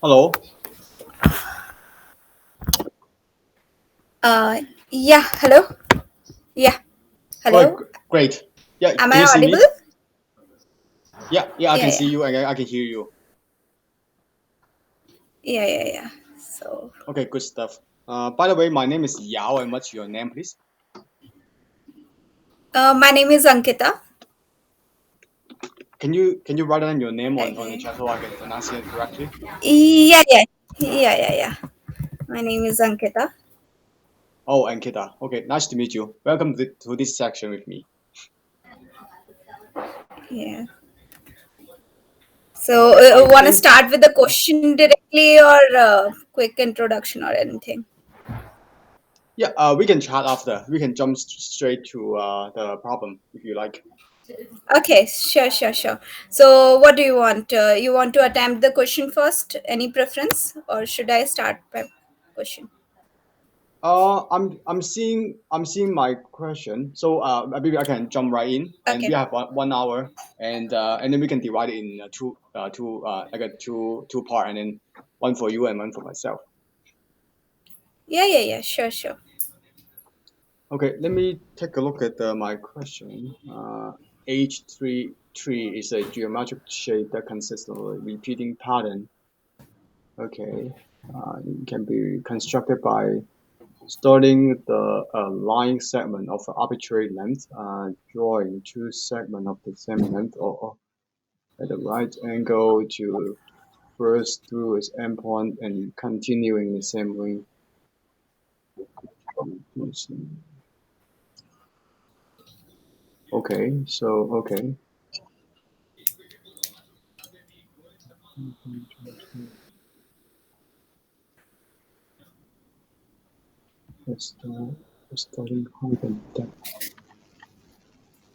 Hello. Uh, yeah, hello. Yeah, Oh, hello. great. Yeah, Am can I you see audible? me? Yeah, I Yeah, can see yeah, you and I can hear you. yeah. So, Okay, good stuff. By the way, my name is Yao, and what's your name, please? my name is Ankita. Can you write down your name on the Okay. chat so I can pronounce it correctly? Yeah. My name is Ankita. Oh, Ankita. Okay, nice to meet you. Welcome to this section with me. Yeah. So, Okay, want to thank. start with the question directly or quick introduction or anything? Yeah, we can chat after. We can jump straight to the problem if you like. Okay, sure. So, what do you want? You want to attempt the question first? Any preference, or should I start by question? I'm seeing my question. So maybe I can jump right in, and we Okay. have 1 hour, and then we can divide it in two like a two part, and then one for you and one for myself. Yeah. Sure. Okay, let me take a look at my question. H33 is a geometric shape that consists of a repeating pattern. Okay, it can be constructed by starting the line segment of arbitrary length, drawing two segments of the same length or at the right angle to first through its endpoint and continuing the same length. Okay. Let's start starting height and depth.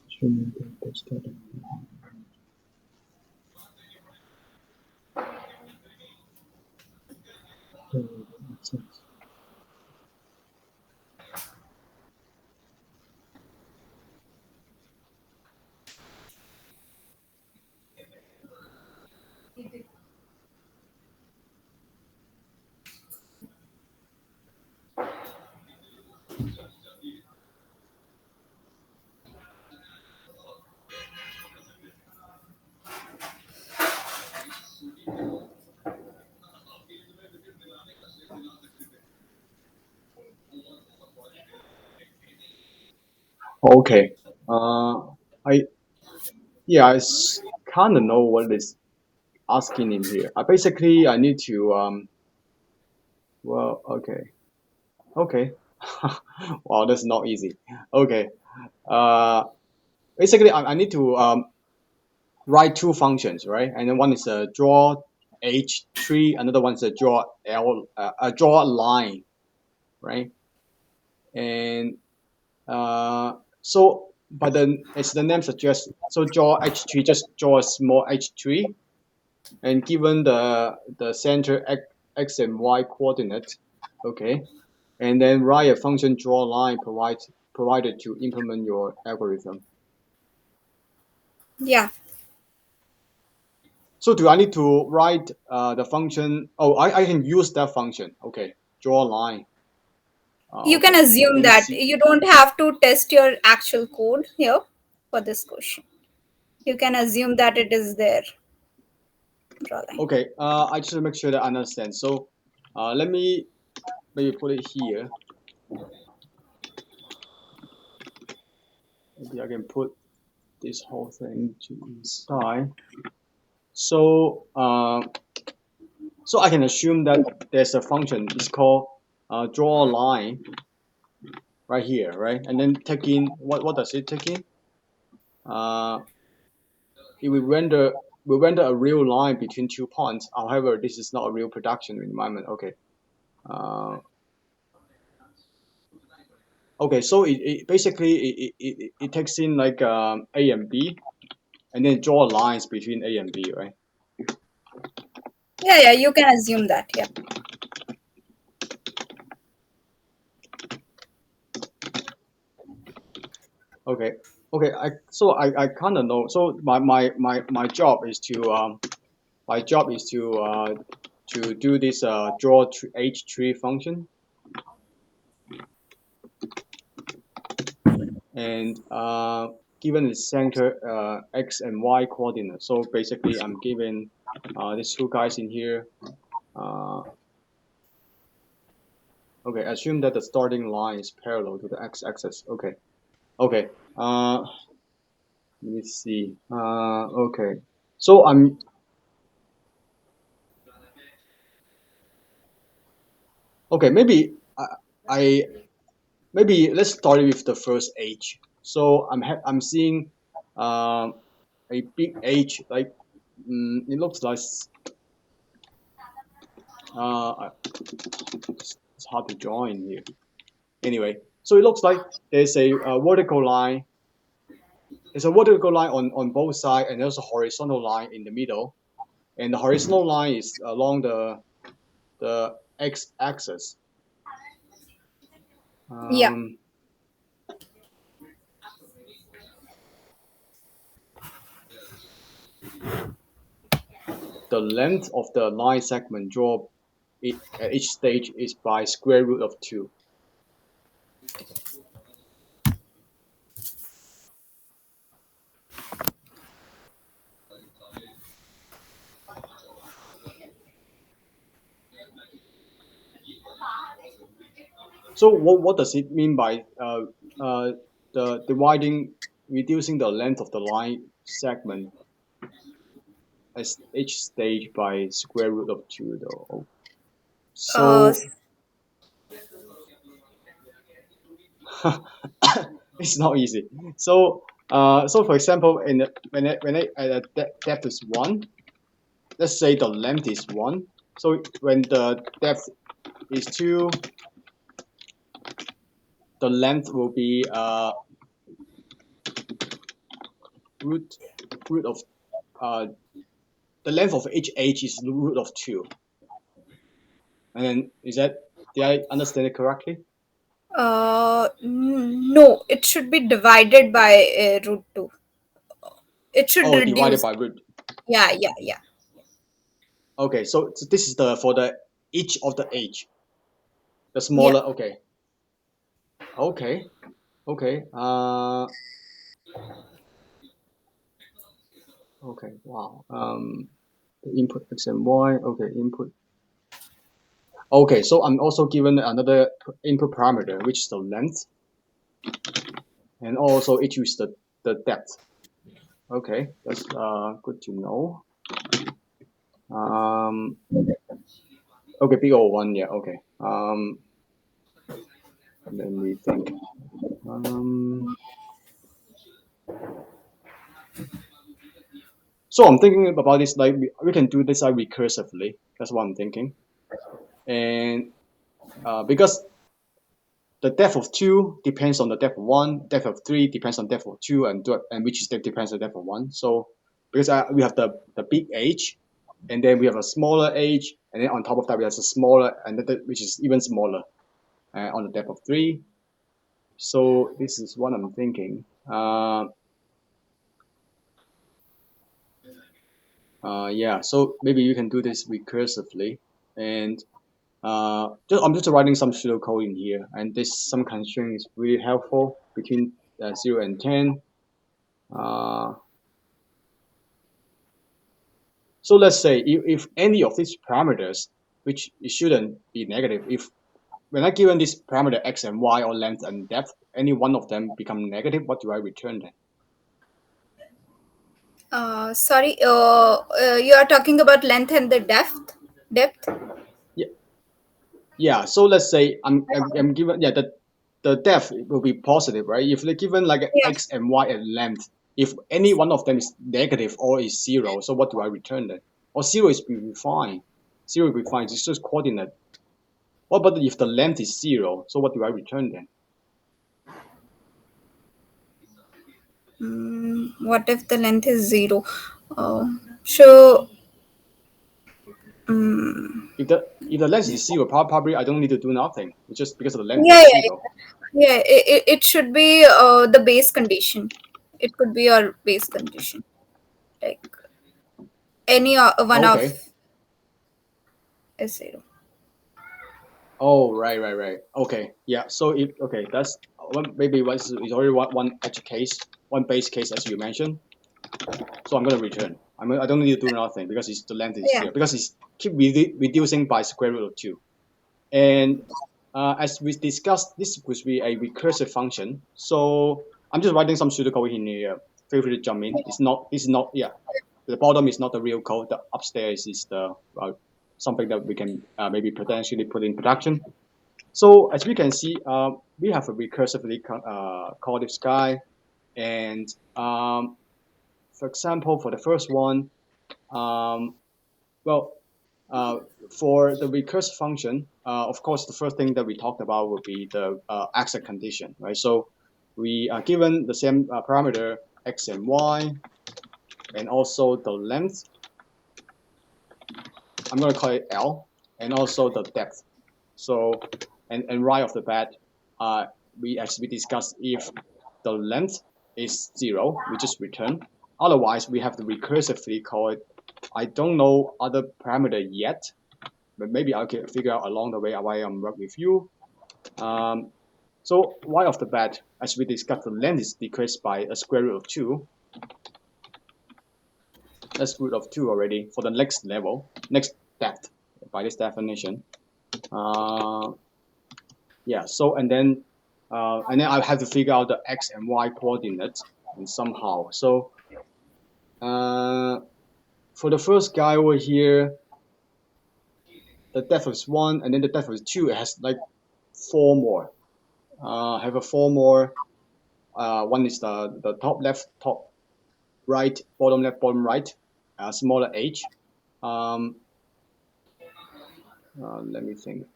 Assuming that the starting height makes sense. Okay. I yeah, kind of know what is asking in here. Basically, I need to well, okay. Wow, that's not easy. Okay. Uh, basically, I need to write two functions, right? And then one is a draw h3, another one is a draw a draw line, right? And so, but then as the name suggests, so draw h3, just draw a small h3, and given the center x and y coordinate, okay, and then write a function draw line provided to implement your algorithm. Yeah. So do I need to write the function? Oh, I can use that function. Okay, draw line. You can Okay, assume let me that see. you don't have to test your actual code here for this question. You can assume that it is there. Drawing. Okay, I just make sure that I understand. So let me maybe put it here. Maybe I can put this whole thing to inside. So so I can assume that there's a function. It's called draw line right here, right? And then take in what does it take in? Uh, it will render a real line between 2 points. However, this is not a real production environment. Okay. Uh, okay. So it basically it takes in like A and B, and then draw lines between A and B, right? Yeah, you can assume that. Yeah. Okay. Okay. I kind of know. So my job is to to do this draw h tree function, and given the center x and y coordinate. So basically, I'm given these two guys in here. Uh, okay, assume that the starting line is parallel to the x-axis. Okay, okay. Let me see. Okay. So I'm okay. Maybe I maybe let's start with the first H. So I'm seeing a big H, like it looks like it's hard to draw in here. Anyway, so it looks like there's a vertical line. There's a vertical line on both sides, and there's a horizontal line in the middle. And the horizontal line is along the x-axis. Yeah. Um, the length of the line segment drawn at each stage is by square root of 2. So what does it mean by the reducing the length of the line segment at each stage by square root of 2 though? Uh, So it's not easy. So for example, when I at a depth is 1, let's say the length is 1. So when the depth is 2, the length will be root root of uh, the length of each h is root of 2. And then did I understand it correctly? no, it should be divided by root 2. It should Oh, divided reduce. by root. Yeah, yeah, yeah. Okay, so this is the for the each of the h, the Yeah. smaller. Okay, okay, okay. Okay. Wow. The input x and y. Okay, input. Okay, so I'm also given another input parameter, which is the length, and also it is the depth. Okay, that's good to know. Um, okay, big O one, yeah, okay. Let me think. Um, so I'm thinking about this like we can do this like recursively. That's what I'm thinking, and because the depth of 2 depends on the depth of 1, depth of 3 depends on depth of 2, and which step depends on depth of 1. So because we have the big h, and then we have a smaller h, and then on top of that we have a smaller, and which is even smaller on the depth of 3. So this is what I'm thinking. Yeah, so maybe you can do this recursively, and I'm just writing some pseudocode in here, and this some constraint is really helpful between 0 and 10. Uh, so let's say if any of these parameters, which it shouldn't be negative, if when I given this parameter x and y or length and depth, any one of them become negative, what do I return then? Sorry. You are talking about length and the depth. Depth. Yeah, yeah. So let's say I'm given the depth will be positive, right? If they're given like Yeah. x and y and length, if any one of them is negative or is 0, so what do I return then? Or 0 is be fine. 0 will be fine. It's just coordinate. What about if the length is 0? So what do I return then? What if the length is 0? So, If the length is 0, probably I don't need to do nothing. It's just because the length yeah, is yeah, 0. yeah. It should be the base condition. It could be your base condition. Like any one of. Okay. is 0. Oh, right. Okay, yeah. So if okay, that's one maybe was is already one edge case, one base case as you mentioned. So I'm gonna return. I don't need to do nothing because it's the length is Yeah. 0 because it's keep reducing by square root of 2. And as we discussed, this would be a recursive function. So I'm just writing some pseudocode in here. Feel free to jump in. It's not yeah. The bottom is not the real code. The upstairs is the something that we can maybe potentially put in production. So as we can see, we have a recursively called this guy, and for example, for the first one, um, well, uh, for the recursive function, of course, the first thing that we talked about would be the exit condition, right? So we are given the same parameter x and y, and also the length. I'm going to call it L, and also the depth. So, and right off the bat, we as we discussed, if the length is 0, we just return. Otherwise, we have to recursively call it. I don't know other parameter yet, but maybe I can figure out along the way while I'm working with you. So right off the bat, as we discussed, the length is decreased by a square root of 2. That's root of 2 already for the next level, next depth by this definition. Uh, yeah, so and then I have to figure out the x and y coordinates and somehow. So for the first guy over here, the depth is 1, and then the depth is 2. It has like 4 more. Have a 4 more. One is the top left, top right, bottom left, bottom right, smaller h. Let me think.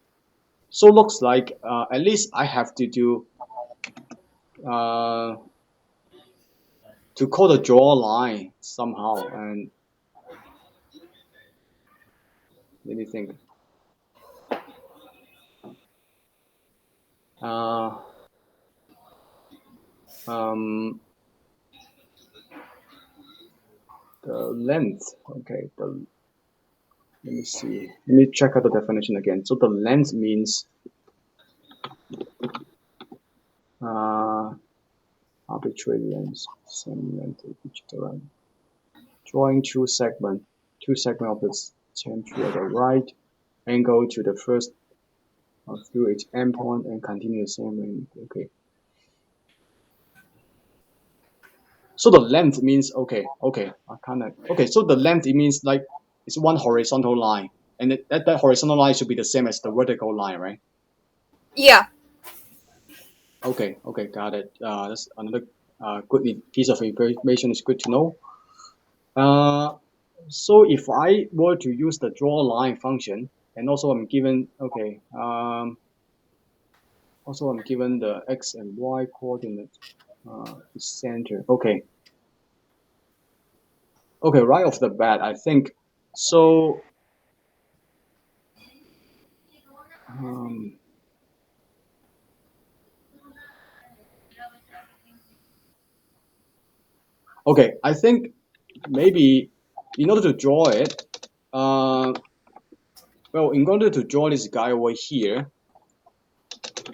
So looks like at least I have to do uh, to call the draw line somehow. And let me think. Uh, um, the length. Okay. Let me see. Let me check out the definition again. So the length means uh, arbitrary length, same length of each direction. Drawing two segment of the century at the right angle to the first through its endpoint and continue the same way. Okay. So the length means okay. I kind of okay. So the length it means like it's one horizontal line, and that horizontal line should be the same as the vertical line, right? Yeah. Okay, got it. That's another good piece of information. It's good to know. So if I were to use the draw line function, and also I'm given also I'm given the x and y coordinate center. Okay, right off the bat, I think so. Um, okay, I think maybe in order to draw it, well, in order to draw this guy over here,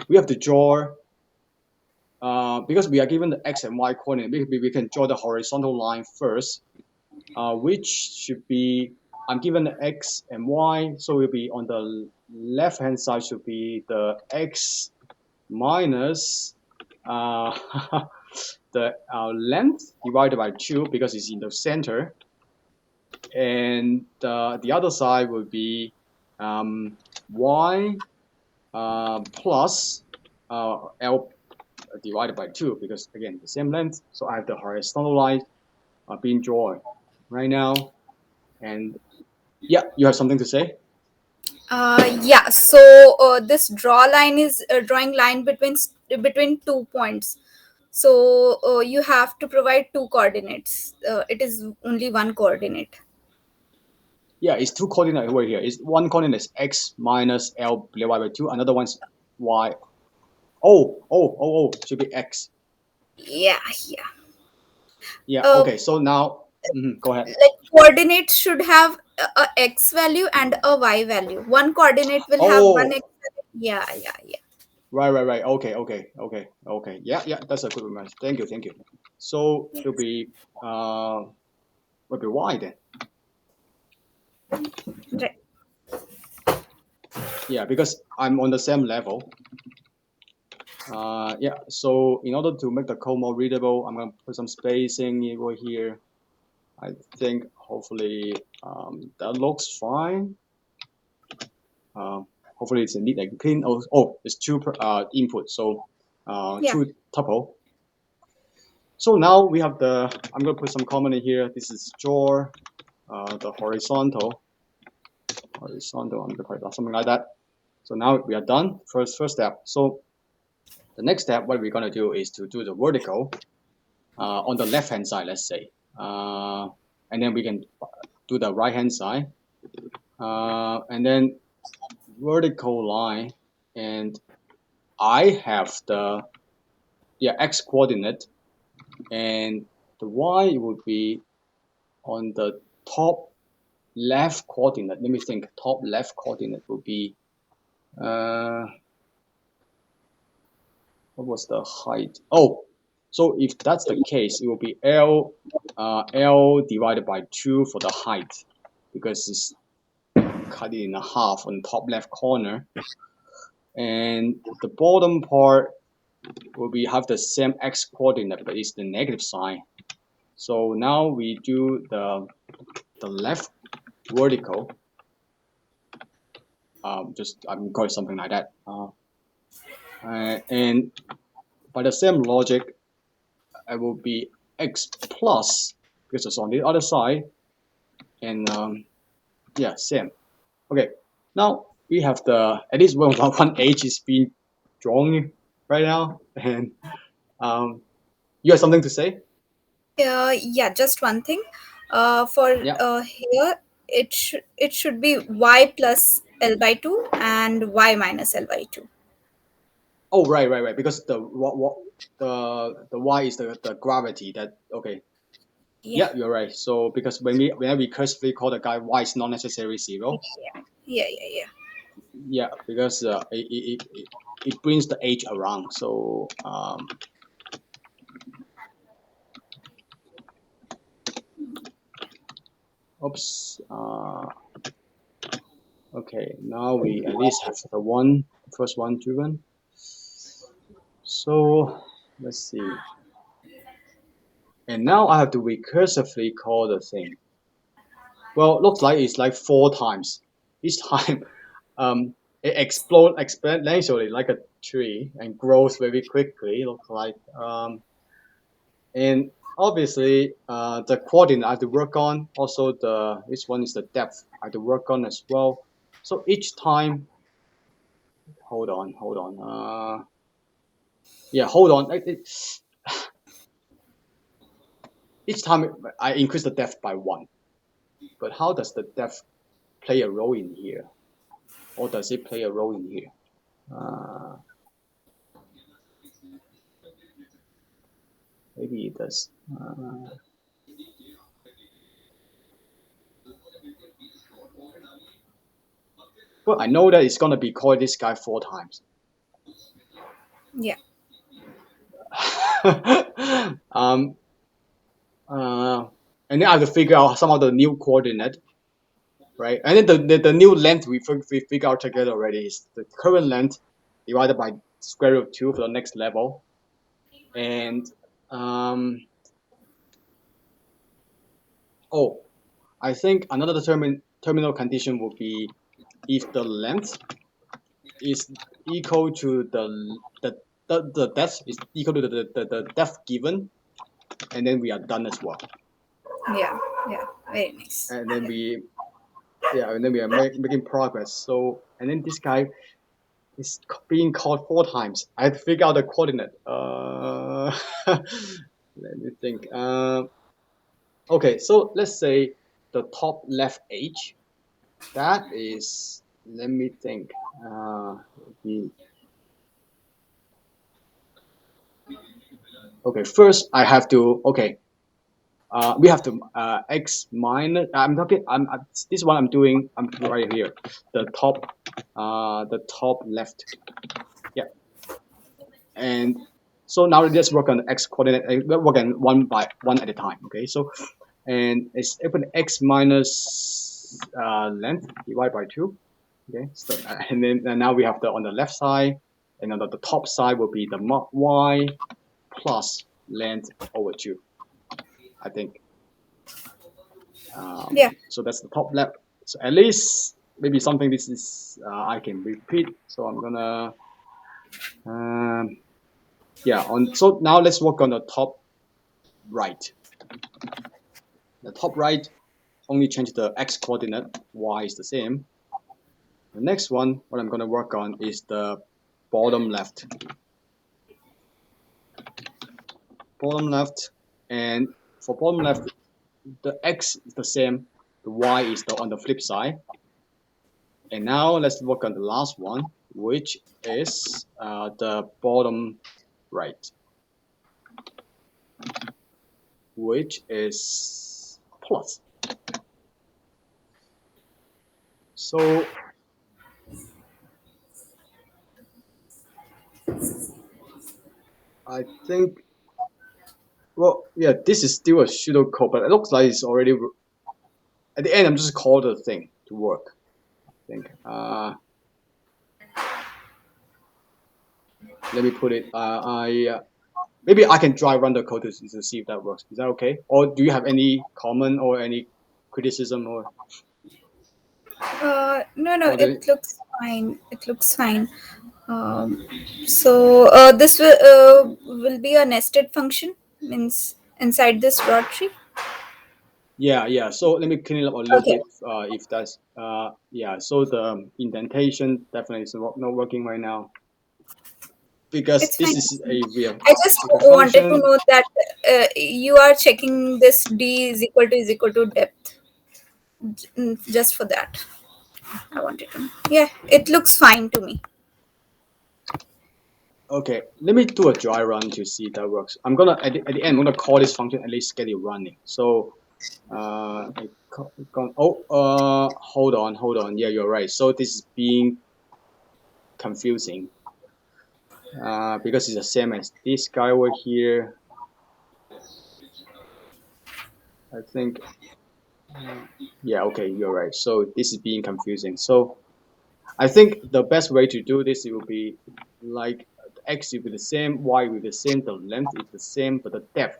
we have to draw, because we are given the x and y coordinate, we can draw the horizontal line first, which should be, I'm given the x and y, so it will be on the left hand side should be the x minus uh, the length divided by 2 because it's in the center, and the other side would be y plus L divided by 2 because again the same length. So I have the horizontal line being drawn right now. And yeah, you have something to say? Yeah. So this draw line is a drawing line between 2 points. So you have to provide two coordinates. It is only one coordinate. Yeah, it's two coordinates over here. It's one coordinate is x minus L divided by 2. Another one's y. Oh, should be x. Yeah. Yeah. Yeah, Uh, okay. So now Go ahead. Like coordinates should have a x value and a y value. One coordinate will have one Oh, x value. Yeah, yeah, yeah. right. Okay. Yeah. That's a good reminder. Thank you. So it'll Yes. be will be y then. Right. Yeah, because I'm on the same level. Yeah. So in order to make the code more readable, I'm gonna put some spacing over here. I think hopefully that looks fine. Hopefully it's neat and clean. It's two input, so Yeah. two tuple. So now we have the. I'm gonna put some comment in here. This is draw the horizontal. I'm gonna put something like that. So now we are done. First step. So the next step, what we're gonna do is to do the vertical on the left hand side. Let's say, and then we can do the right hand side, and then vertical line, and I have the x coordinate, and the y would be on the top left coordinate. Let me think. Top left coordinate would be uh, what was the height? Oh, so if that's the case, it will be L divided by 2 for the height, because it's cut it in half on the top left corner, and the bottom part will be have the same x coordinate, but it's the negative sign. So now we do the left vertical. Just I'm calling something like that. And by the same logic, it will be x plus because it's on the other side, and yeah, same. Okay, now we have the at least one h is being drawn right now, and you have something to say? Yeah, just one thing. For Yeah. here, it should be y plus l by two and y minus l by two. Oh, right. Because the what the y is the gravity that okay. Yeah, Yeah, you're right. So because when we cursively call the guy y is not necessarily yeah, zero. yeah. Yeah, because it brings the h around. So oops. Okay, now we at least have the first one driven. So let's see. And now I have to recursively call the thing. Well, it looks like it's like 4 times. Each time, it explodes exponentially like a tree and grows very quickly. Looks like, and obviously, the coordinate I have to work on. Also, this one is the depth I have to work on as well. So each time, hold on. Yeah, hold on. Each time I increase the depth by 1. But how does the depth play a role in here? Or does it play a role in here? Uh, Maybe it does. Well, I know that it's gonna be called this guy 4 times. Yeah, um, and then I have to figure out some of the new coordinate, right? And then the new length we figure out together already is the current length divided by square root of 2 for the next level. And um, oh, I think another terminal condition would be if the length is equal to the depth is equal to the depth given, and then we are done as well. yeah, yeah. Very nice. And then we are making progress. So and then this guy is being called 4 times. I have to figure out the coordinate. Let me think. Okay, so let's say the top left edge. That is. Let me think. The Okay, first I have to we have to x minus. I'm talking. This one I'm doing. I'm right here. The top left. Yeah, and so now let's work on the x coordinate. Work on one by one at a time. Okay, so and it's equal to x minus length divided by 2. Okay, so and then and now we have the on the left side, and on the top side will be the y plus length over 2. I think. Yeah. So that's the top left. So at least maybe something this is I can repeat. So I'm gonna yeah on. So now let's work on the top right. The top right only change the x coordinate. Y is the same. The next one, what I'm gonna work on is the bottom left. Bottom left, and for bottom left, the x is the same. The y is on the flip side. And now let's work on the last one, which is the bottom right, which is plus. So I think, well, yeah, this is still a pseudocode, but it looks like it's already, at the end, I'm just call the thing to work, I think. Let me put it, maybe I can try run the code to see if that works. Is that okay? Or do you have any comment or any criticism No, or it the, looks fine. It looks fine. Um, so this will be a nested function, means inside this draw tree. yeah. So let me clean it up a little Okay, bit. If that's yeah. So the indentation definitely is not working right now because it's this fine. is a real I just wanted to function. know that you are checking this d is equal to depth. Just for that, I wanted to know. Yeah, it looks fine to me. Okay, let me do a dry run to see if that works. I'm gonna at the end. I'm gonna call this function at least get it running. So hold on. Yeah, you're right. So this is being confusing because it's the same as this guy over here. I think yeah, okay, you're right. So this is being confusing. So I think the best way to do this, it will be like x will be the same, y will be the same, the length is the same, but the depth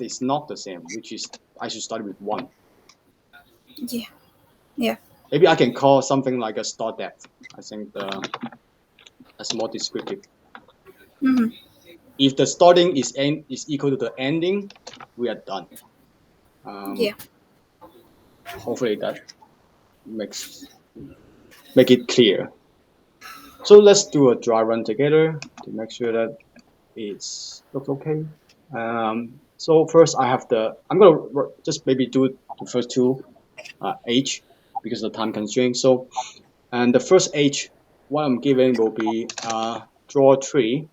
is not the same, which is I should start with 1. Yeah, yeah. Maybe I can call something like a start depth. I think that's more descriptive. Hmm. If the starting is equal to the ending, we are done. Yeah. Hopefully that makes make it clear. So let's do a dry run together to make sure that it's looks okay. So first I'm gonna just maybe do the first two H because of the time constraint. So and the first H, what I'm giving will be draw tree.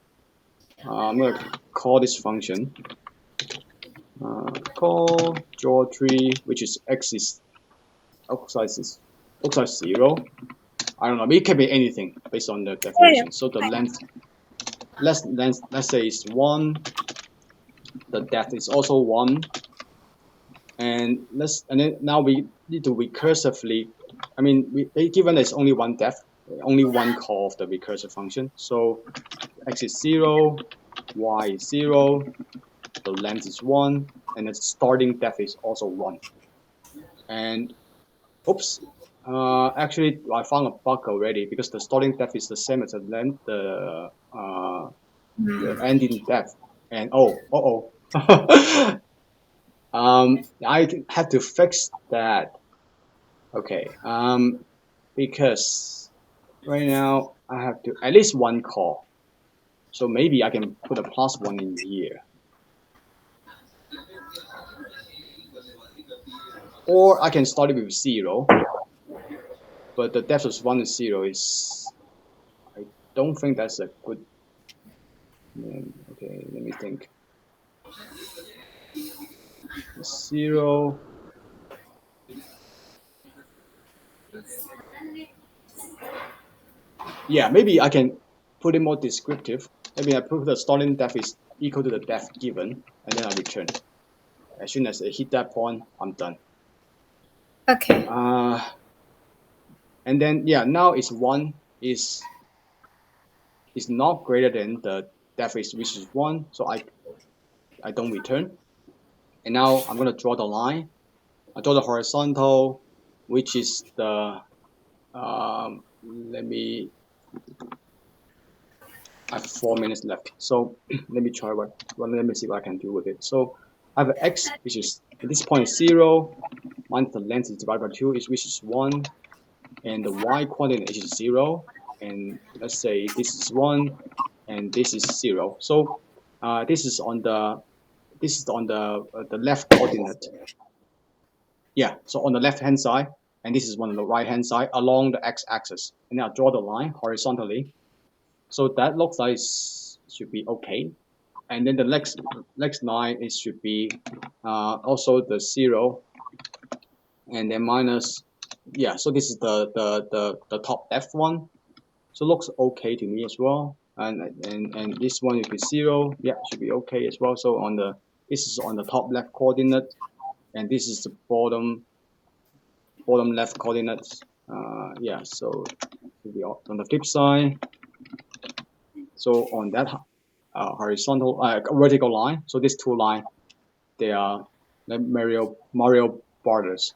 I'm gonna call this function call draw tree, which is x is looks like 0. I don't know. It can be anything based on the Yeah, yeah. definition. So the length, let's say it's 1. The depth is also 1, and then now we need to recursively. I mean, given there's only one depth, only one call of the recursive function. So x is 0, y is 0, the length is 1, and the starting depth is also 1. And oops, actually I found a bug already because the starting depth is the same as the length, the ending depth. And I had to fix that. Okay. Because right now I have to at least one call. So maybe I can put a +1 in here. Or I can start it with 0. But the depth of 1 is 0 is I don't think that's a good okay, let me think. 0. Yeah, maybe I can put it more descriptive. Maybe I put the starting depth is equal to the depth given, and then I return. As soon as I hit that point, I'm done. Okay. And then yeah, now it's 1 is not greater than the depth is which is 1, so I don't return. And now I'm gonna draw the line. I draw the horizontal, which is the let me. I have 4 minutes left, so let me try let me see what I can do with it. So I have x, which is at this point is 0, minus the length is divided by 2, which is 1, and the y coordinate is 0, and let's say this is 1, and this is 0. So this is on the left coordinate. Yeah, so on the left hand side, and this is on the right hand side along the x-axis. And now draw the line horizontally. So that looks like should be okay. And then the next line it should be also the 0, and then minus. Yeah, so this is the top left one. So looks okay to me as well. And this one will be 0. Yeah, should be okay as well. So this is on the top left coordinate, and this is the bottom left coordinates. Yeah, so to be on the flip side. So on that horizontal vertical line, so these two lines, they are Mario borders.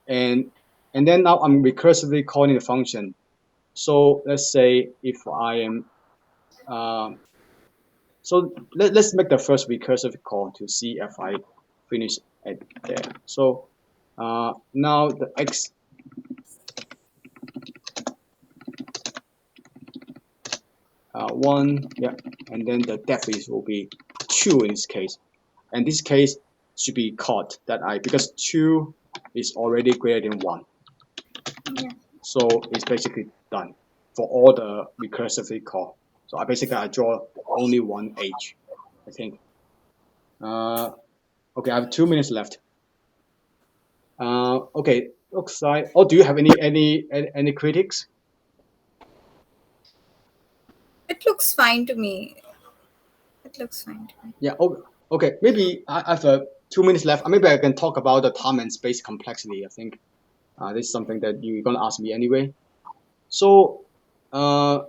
And then now I'm recursively calling the function. So let's say if I am so let's make the first recursive call to see if I finish at there. So now the x 1, yeah, and then the depth is will be 2 in this case. And this case should be caught that because 2 is already greater than 1. Yeah. So it's basically done for all the recursively call. So I draw only one edge, I think. Okay, I have 2 minutes left. Okay, looks like. Oh, do you have any critics? It looks fine to me. It looks fine to me. Yeah. Oh, okay. Maybe I have 2 minutes left. Maybe I can talk about the time and space complexity. I think this is something that you're gonna ask me anyway. So I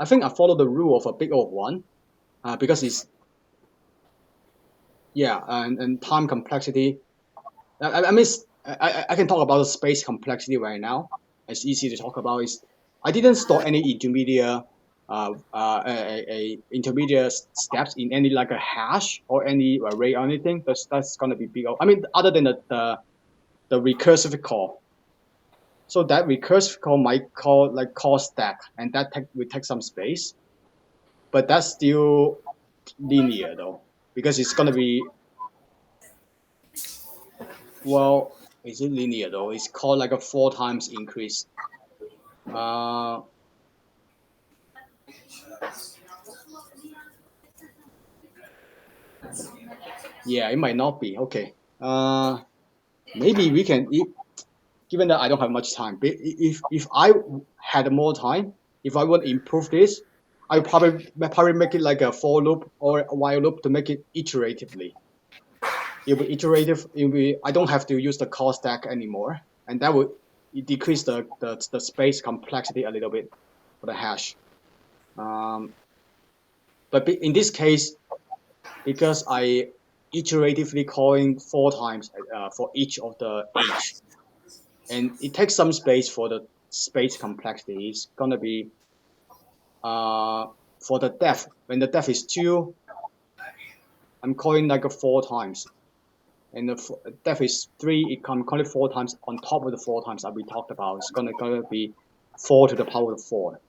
think I follow the rule of a big O of 1 because it's and time complexity. I mean I can talk about the space complexity right now. It's easy to talk about. Is I didn't store any intermediate intermediate steps in any like a hash or any array or anything. That's gonna be big. I mean other than the recursive call. So that recursive call might call stack, and that will take some space, but that's still linear though, because it's gonna be is it linear though? It's called like a 4 times increase. Yeah, it might not be. Okay. Maybe we can. Given that I don't have much time, but if I had more time, if I would improve this, I would probably make it like a for loop or a while loop to make it iteratively. It will be iterative. I don't have to use the call stack anymore, and that would decrease the space complexity a little bit for the hash. But in this case, because I iteratively calling 4 times for each of the edge, and it takes some space for the space complexity. It's gonna be for the depth. When the depth is 2, I'm calling like a 4 times. And the depth is 3, it can call it 4 times on top of the 4 times that we talked about. It's gonna be 4 to the power of 4.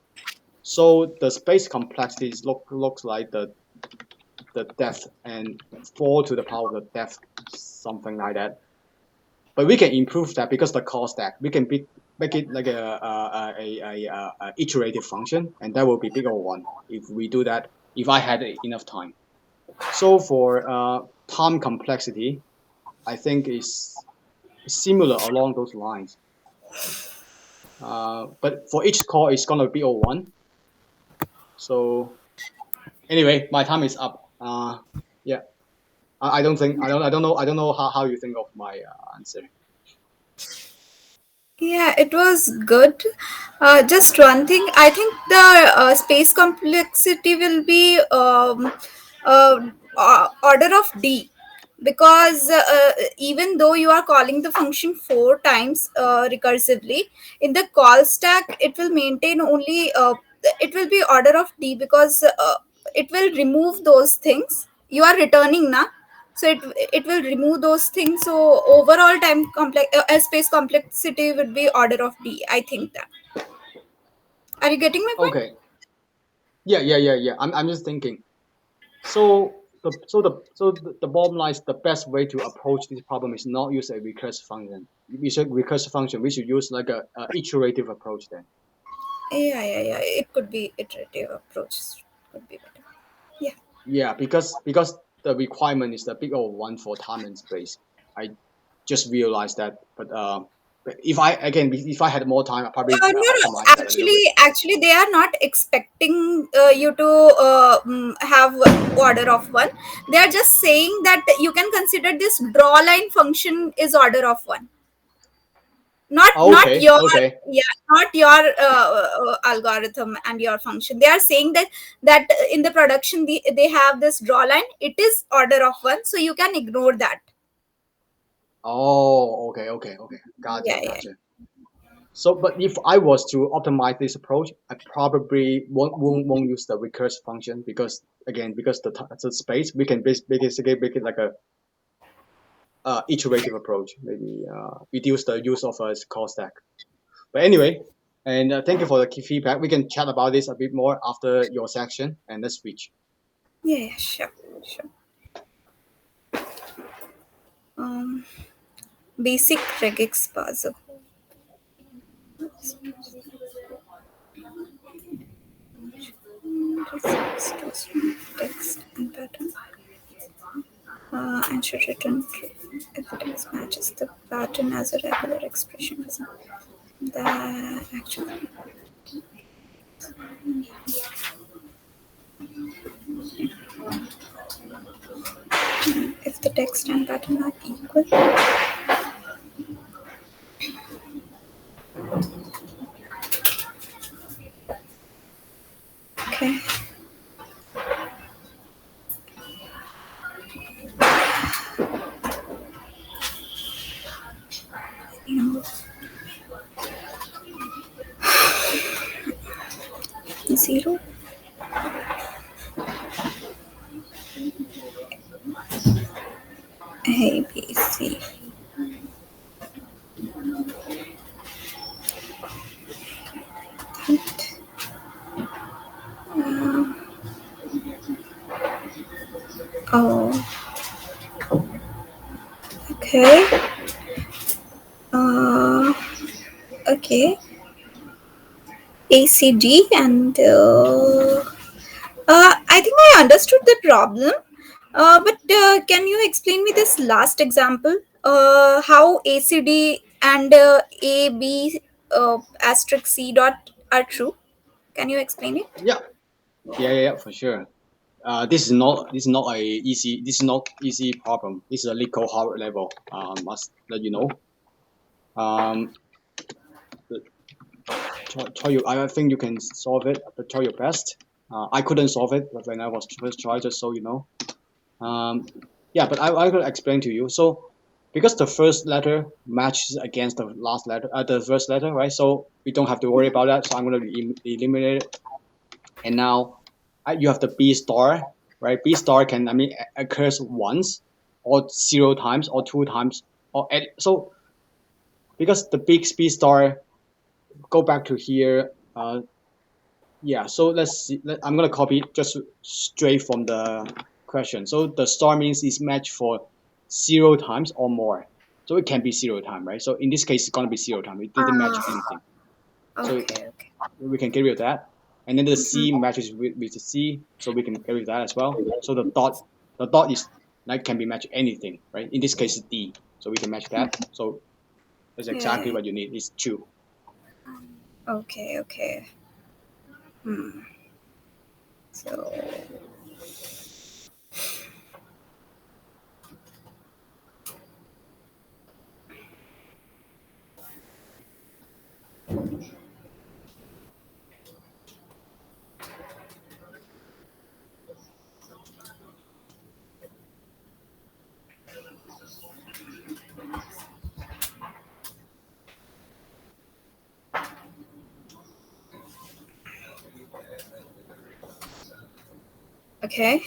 So the space complexity looks like the depth and 4 to the power of the depth, something like that. But we can improve that because the call stack. We can make it like a iterative function, and that will be bigger one if we do that. If I had enough time. So for time complexity, I think is similar along those lines. But for each core, it's gonna be O1. So anyway, my time is up. Yeah, I don't think I don't know how you think of my answer. Yeah, it was good. Just one thing, I think the space complexity will be order of D, because even though you are calling the function four times recursively, in the call stack it will maintain only it will be order of D, because it will remove those things you are returning now, so it will remove those things. So overall time complex space complexity would be order of D, I think that. Are you getting my point? Okay. Yeah. I'm just thinking. So the bottom line is the best way to approach this problem is not use a recursive function. We should recursive function. We should use like a iterative approach then. Yeah, it could be iterative approach, could be better. Yeah. Yeah, because the requirement is the big O one for time and space. I just realized that. But if I again if I had more time, I probably No. optimize that a little bit. Actually, they are not expecting you to have order of one. They are just saying that you can consider this draw line function is order of one, not Okay, your, okay. yeah, not your algorithm and your function. They are saying that in the production they have this draw line, it is order of one, so you can ignore that. Oh, okay. Yeah, yeah. Gotcha. So, but if I was to optimize this approach, I probably won't use the recursive function because again, because the space, we can basically make it like a iterative approach. Maybe reduce the use of a call stack. But anyway, and thank you for the key feedback. We can chat about this a bit more after your section, and let's switch. Yeah, sure, sure. um Basic regex puzzle. Text and pattern, and should return true if the text matches the pattern as a regular expression. That actually, if the text and pattern are equal. Okay. You zero A B C. Oh, okay. Uh, okay. ACD and I think I understood the problem. But can you explain me this last example? How ACD and AB asterisk C dot are true? Can you explain it? Yeah, for sure. This is not a easy this is not easy problem. This is a little hard level. Must let you know. Um, try you. I think you can solve it, but try your best. I couldn't solve it, but when I was first try, just so you know. Um, yeah, but I will explain to you. So because the first letter matches against the last letter, the first letter, right? So we don't have to worry about that. So I'm gonna eliminate it. And now you have the B star, right? B star can occurs once, or zero times, or two times, so because the big B star go back to here. Yeah, so let's see. I'm gonna copy just straight from the question. So the star means it's matched for zero times or more. So it can be zero time, right? So in this case, it's gonna be zero time. It didn't match anything. So Okay, okay. we can get rid of that. And then the Mhm. C matches with the C, so we can get rid of that as well. So the dot is Like can be matched anything, right? In this case, D. So we can match that. So that's exactly Yeah. what you need is two. Okay. Okay. Hmm. So okay.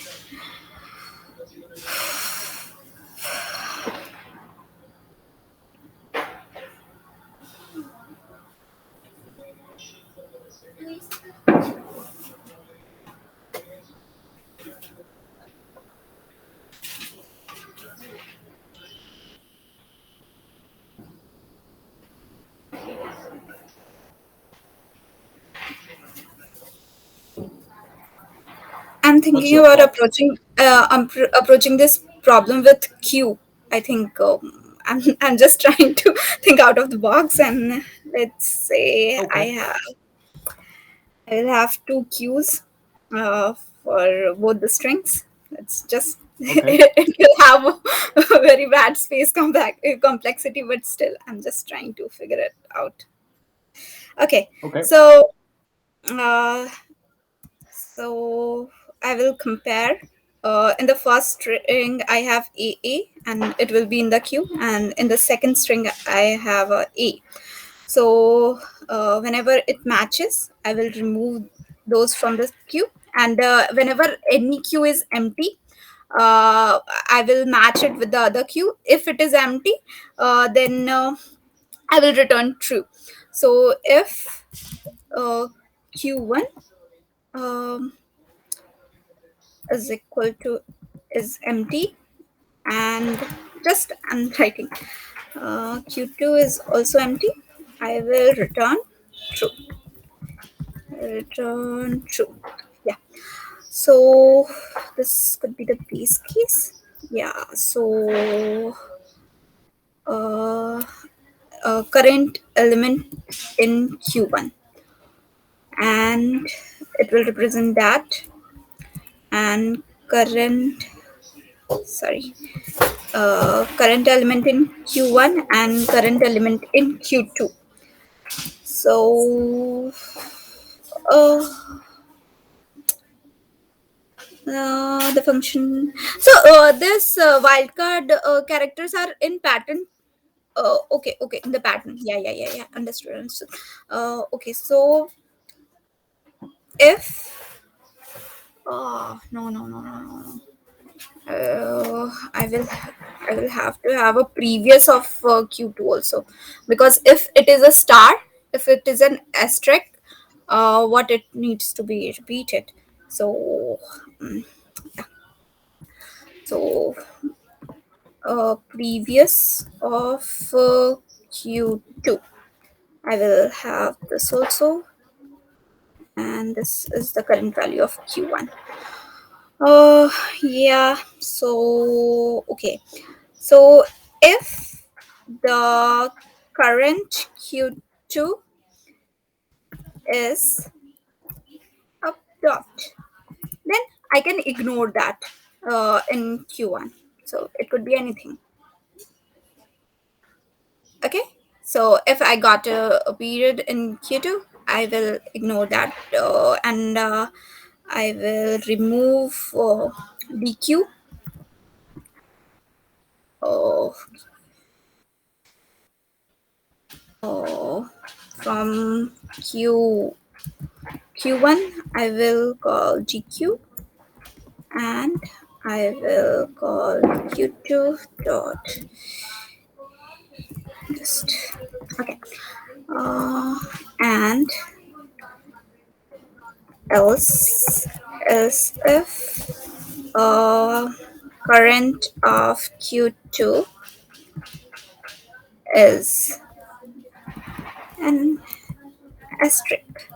I'm What's thinking your about thought? approaching this problem with Q. I think I'm just trying to think out of the box, and let's say Okay. I will have two Qs for both the strings. It's just Okay. it will have a very bad space complexity, but still, I'm just trying to figure it out. Okay, Okay. so uh, so I will compare. In the first string, I have AA, and it will be in the queue, and in the second string, I have A. So whenever it matches, I will remove those from the queue, and whenever any queue is empty, I will match it with the other queue. If it is empty, then I will return true. So if Q1 um, is equal to is empty, and just I'm writing Q2 is also empty, I will return true. Yeah, so this could be the base case. Yeah, so uh, current element in Q1, and it will represent that, and current element in Q1 and current element in Q2. So the function. So this wildcard characters are in pattern. Okay, okay, in the pattern. Yeah, yeah, yeah, yeah. Understood, understood. Okay, so if no, no, no, no, no, no. I will have to have a previous of Q2 also, because if it is a star, if it is an asterisk, what it needs to be repeated. So so previous of Q2, I will have this also, and this is the current value of Q1. Uh, yeah. So okay. So if the current Q2 is a dot, then I can ignore that in Q1. So it could be anything. Okay. So if I got a period in Q2, I will ignore that, and I will remove DQ uh, from Q1. I will call GQ, and I will call Q2 dot just okay. Uh, and else if current of Q2 is an asterisk,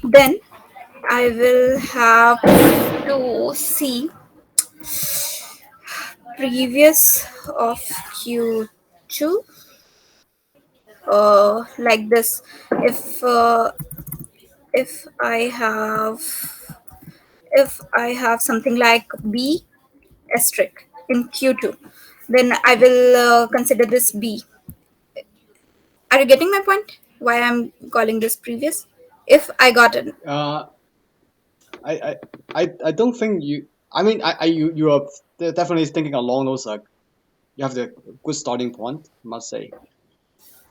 then I will have to see previous of q2, like this. If uh, if i have if i have something like b asterisk in q2, then I will consider this b. Are you getting my point? Why I'm calling this previous? If I got it. Uh, I, I, I don't think you. I mean, you are definitely thinking along those. You have the good starting point, I must say.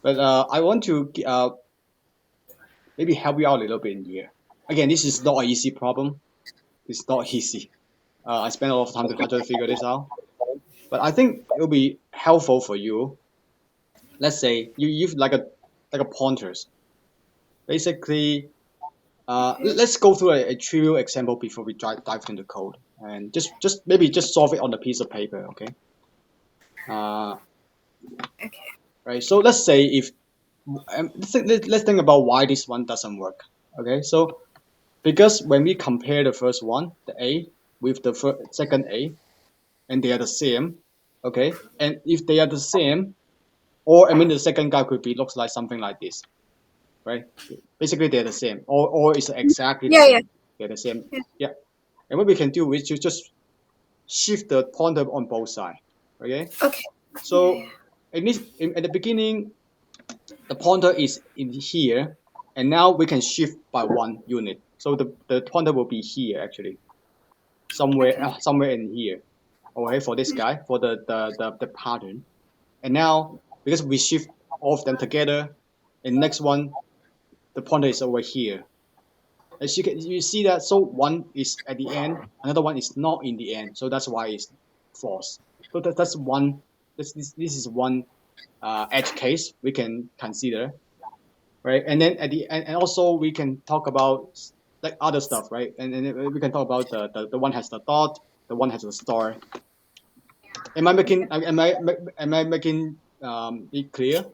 But I want to maybe help you out a little bit in here. Again, this is not an easy problem. It's not easy. I spent a lot of time to try to figure this out. But I think it'll be helpful for you. Let's say you use like a pointers. Basically, let's go through a trivial example before we dive into code, and just maybe just solve it on a piece of paper, okay? Uh, Okay. right. So let's say if let's think about why this one doesn't work. Okay. So because when we compare the first one, the A, with the second A, and they are the same, okay, and if they are the same, or I mean the second guy could be looks like something like this, right? Basically they're the same, or it's exactly the Yeah, yeah, same. They're the same. yeah. Yeah. And what we can do is to just shift the pointer on both sides. Okay. Okay. Yeah, yeah. So at the beginning, the pointer is in here, and now we can shift by 1 unit. So the pointer will be here actually, Okay. somewhere in here. Okay, for this guy, for the pattern. And now because we shift all of them together, and next one the pointer is over here. As you see that, so one is at the end, another one is not in the end, so that's why it's false. So that's one. This is one edge case we can consider, right? And then at the end, and also we can talk about like other stuff, right? And we can talk about the one has the dot, the one has the star. Am I making it clear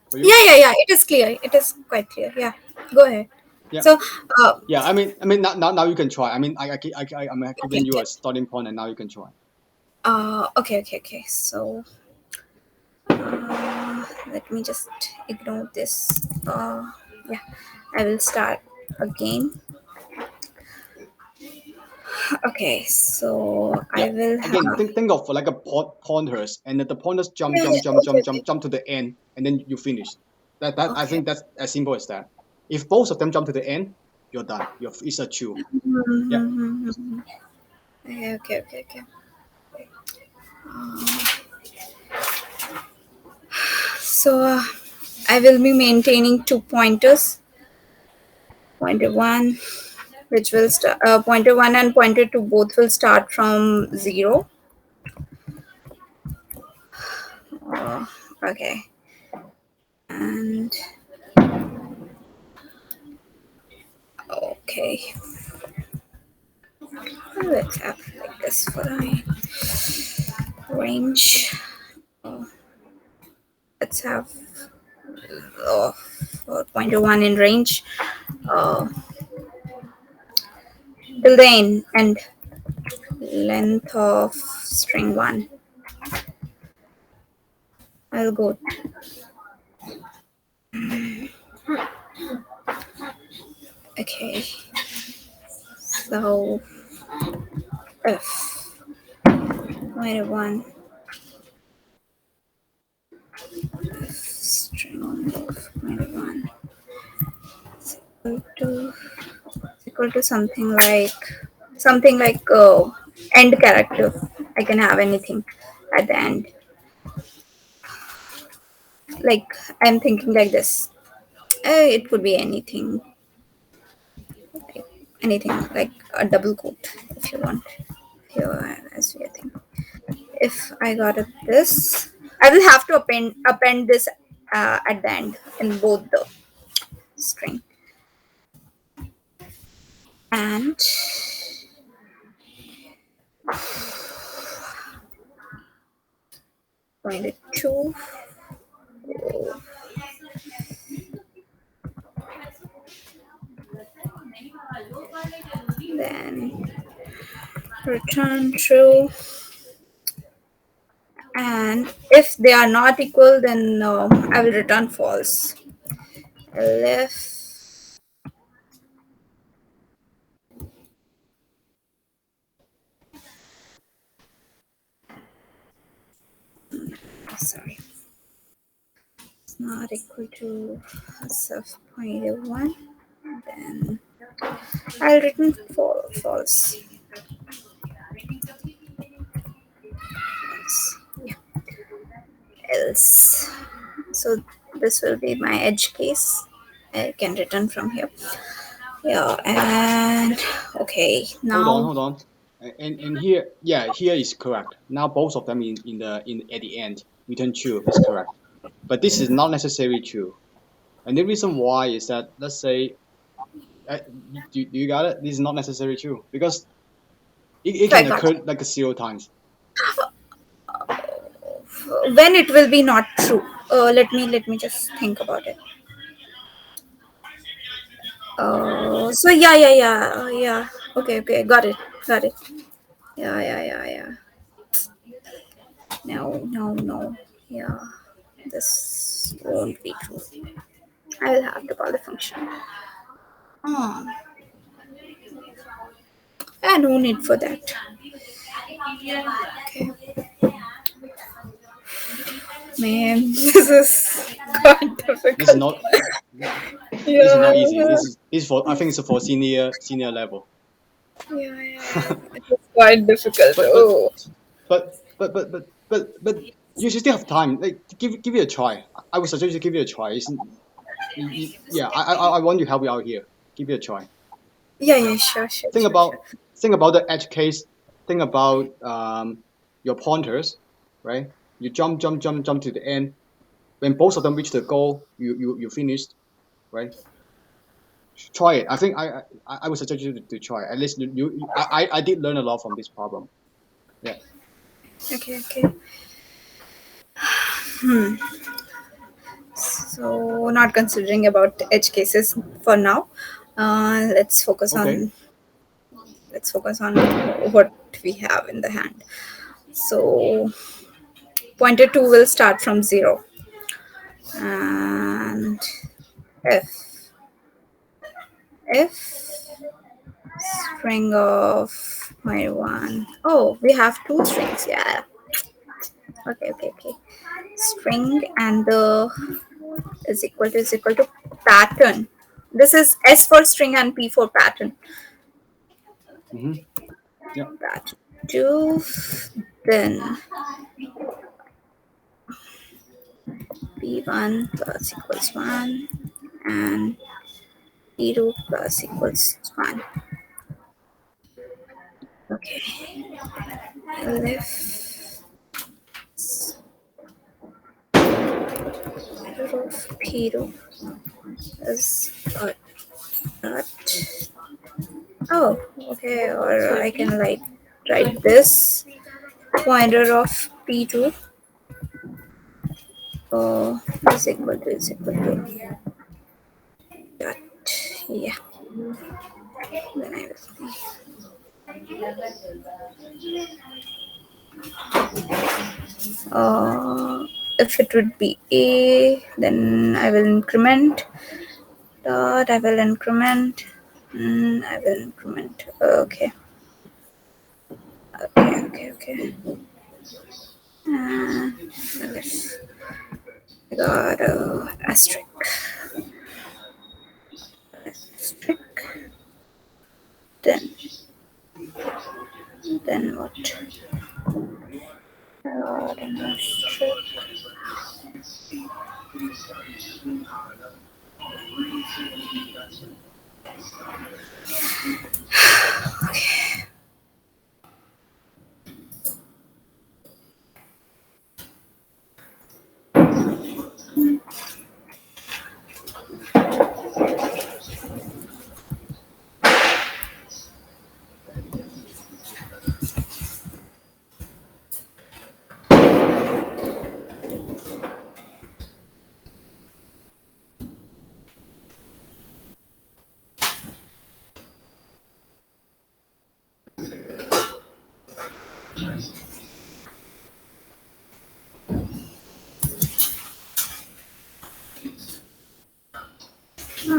for you? Yeah, yeah, yeah. It is clear. It is quite clear. Yeah. Go ahead. Yeah. So, uh, Yeah, I mean, now you can try. I mean, I'm okay, giving you okay. a starting point, and now you can try. Okay, okay, okay. So, let me just ignore this. Yeah, I will start again. Okay, so I Yeah. will Again, have. think of like a pointers, and then the pointers jump, Yeah, jump, yeah. jump, Okay, jump, okay, jump, jump to the end, and then you finish. That I okay. think that's as simple as that. If both of them jump to the end, you're done. It's a two. Yeah. Mm-hmm. Okay, okay, okay, okay. So, I will be maintaining two pointers. Pointer one, which will start. Pointer one and pointer two both will start from zero. Uh, okay, and okay. Let's have like this for a range. Let's have for pointer one in range. Uh, till the end and length of string one. I'll go. Okay. So if pointer one string of pointer one equal to equal to something like end character. I can have anything at the end. Like I'm thinking like this. It could be anything, anything like a double quote if you want. Here as we think. If I got it this, I will have to append this at the end in both the string and pointer two. Then return true. And if they are not equal, then I will return false. If sorry, it's not equal to self point one, then I'll return false. Yeah, else. So this will be my edge case. I can return from here. Yeah, and okay, Hold on, now hold on. And here, yeah, here is correct. Now both of them in the in at the end return true is correct. But this is not necessarily true. And the reason why is that, let's say, uh, do you got it? This is not necessarily true because it I can got occur like 0 times. when it will be not true. Let me just think about it. So yeah. Okay, got it. Yeah. No. Yeah, this won't be true. I'll have to call the function. Hmm. No need for that. Okay, man, this is quite This is difficult. not this is Yeah, not easy. This is for, I think it's for senior level. yeah. It is quite difficult. but but Oh, but you should still have time. Like give it a try. I would suggest you give it a try. Yeah, I want to help you out here. Give it a try. yeah. Think Sure. about think about the edge case. Think about your pointers, right? You jump to the end. When both of them reach the goal, you finished, right? Try it. I think I would suggest you to try it. At least I did learn a lot from this problem. Yeah. Okay. So not considering about edge cases for now. Uh, let's focus Okay. on let's focus on what we have in the hand. So pointer 2 will start from 0, and if string of my one, oh, we have two strings. Yeah. Okay. String and the is equal to pattern. This is S for string and P for pattern. Mm-hmm. Yeah. That two, then P1 plus equals 1 and P2 plus equals 1. Okay, left of P2 is that. Oh, okay, or I can like write this pointer of P2 is equal to that. Yeah, then I will. If it would be A, then I will increment dot. I will increment. I will increment. Okay. Yes. I got asterisk. Asterisk. Then what? An asterisk.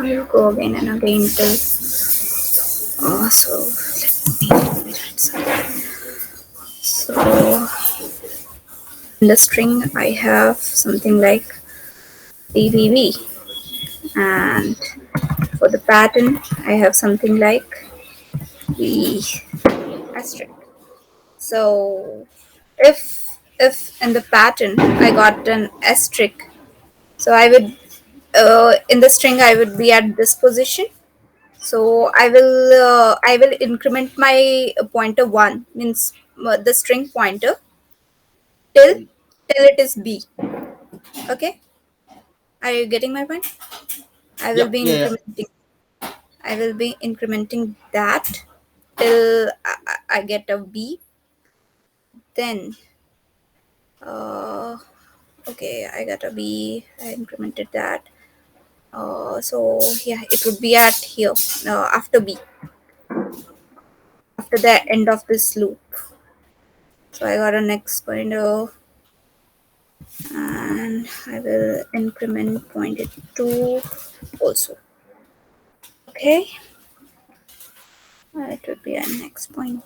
I'll go again and again till. So let me so in the string I have something like BBB, and for the pattern I have something like B asterisk. So if in the pattern I got an asterisk, so I would in the string I would be at this position. So I will increment my pointer one, means the string pointer till Mm. it is B. Okay, are you getting my point? I will Yeah, be yeah, yeah. incrementing. I will be incrementing that till I get a B. Then uh, okay, I got a B. I incremented that. So yeah, it would be at here after B, after the end of this loop. So I got a next pointer, and I will increment pointed 2 also. Okay, it would be a next point.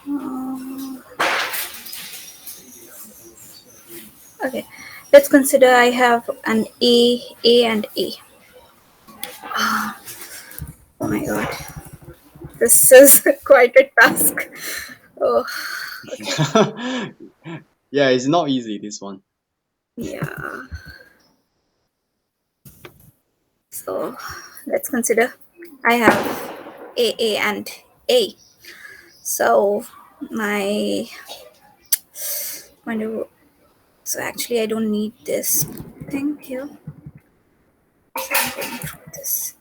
Uh, okay, let's consider I have an A, and A. Oh my god, this is quite a task. Oh, okay. Yeah, it's not easy, this one. Yeah. So let's consider I have A, and A. So my pointer. So actually, I don't need this thing here. This.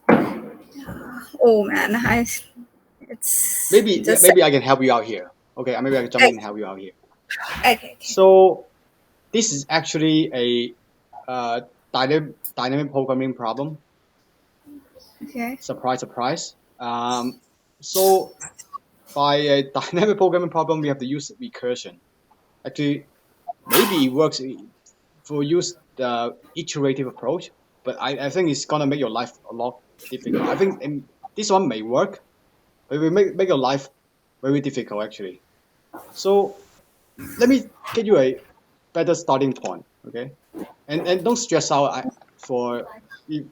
Oh man, it's Maybe, yeah, just maybe I can help you out here. Okay, maybe I can jump in okay, and help you out here. okay, So this is actually a dynamic programming problem. okay, Surprise, surprise. So by a dynamic programming problem, we have to use recursion. Actually, maybe it works for use the iterative approach, but I think it's gonna make your life a lot difficult. I think this one may work, but it will make your life very difficult actually. So let me get you a better starting point, okay? And don't stress out for if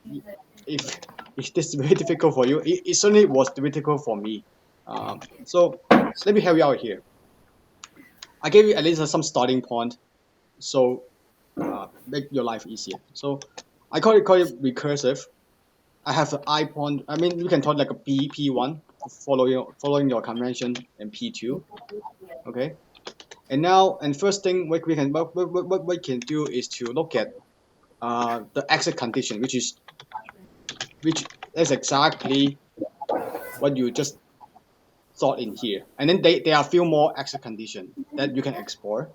if if this is very difficult for you. It certainly was difficult for me. So let me help you out here. I gave you at least some starting point, so make your life easier. So I call it recursive. I have an I point. I mean, you can talk like a P1 following your convention and P2. Okay. And now, and first thing what we can do is to look at the exit condition, which is exactly what you just thought in here. And then there are a few more exit condition that you can explore.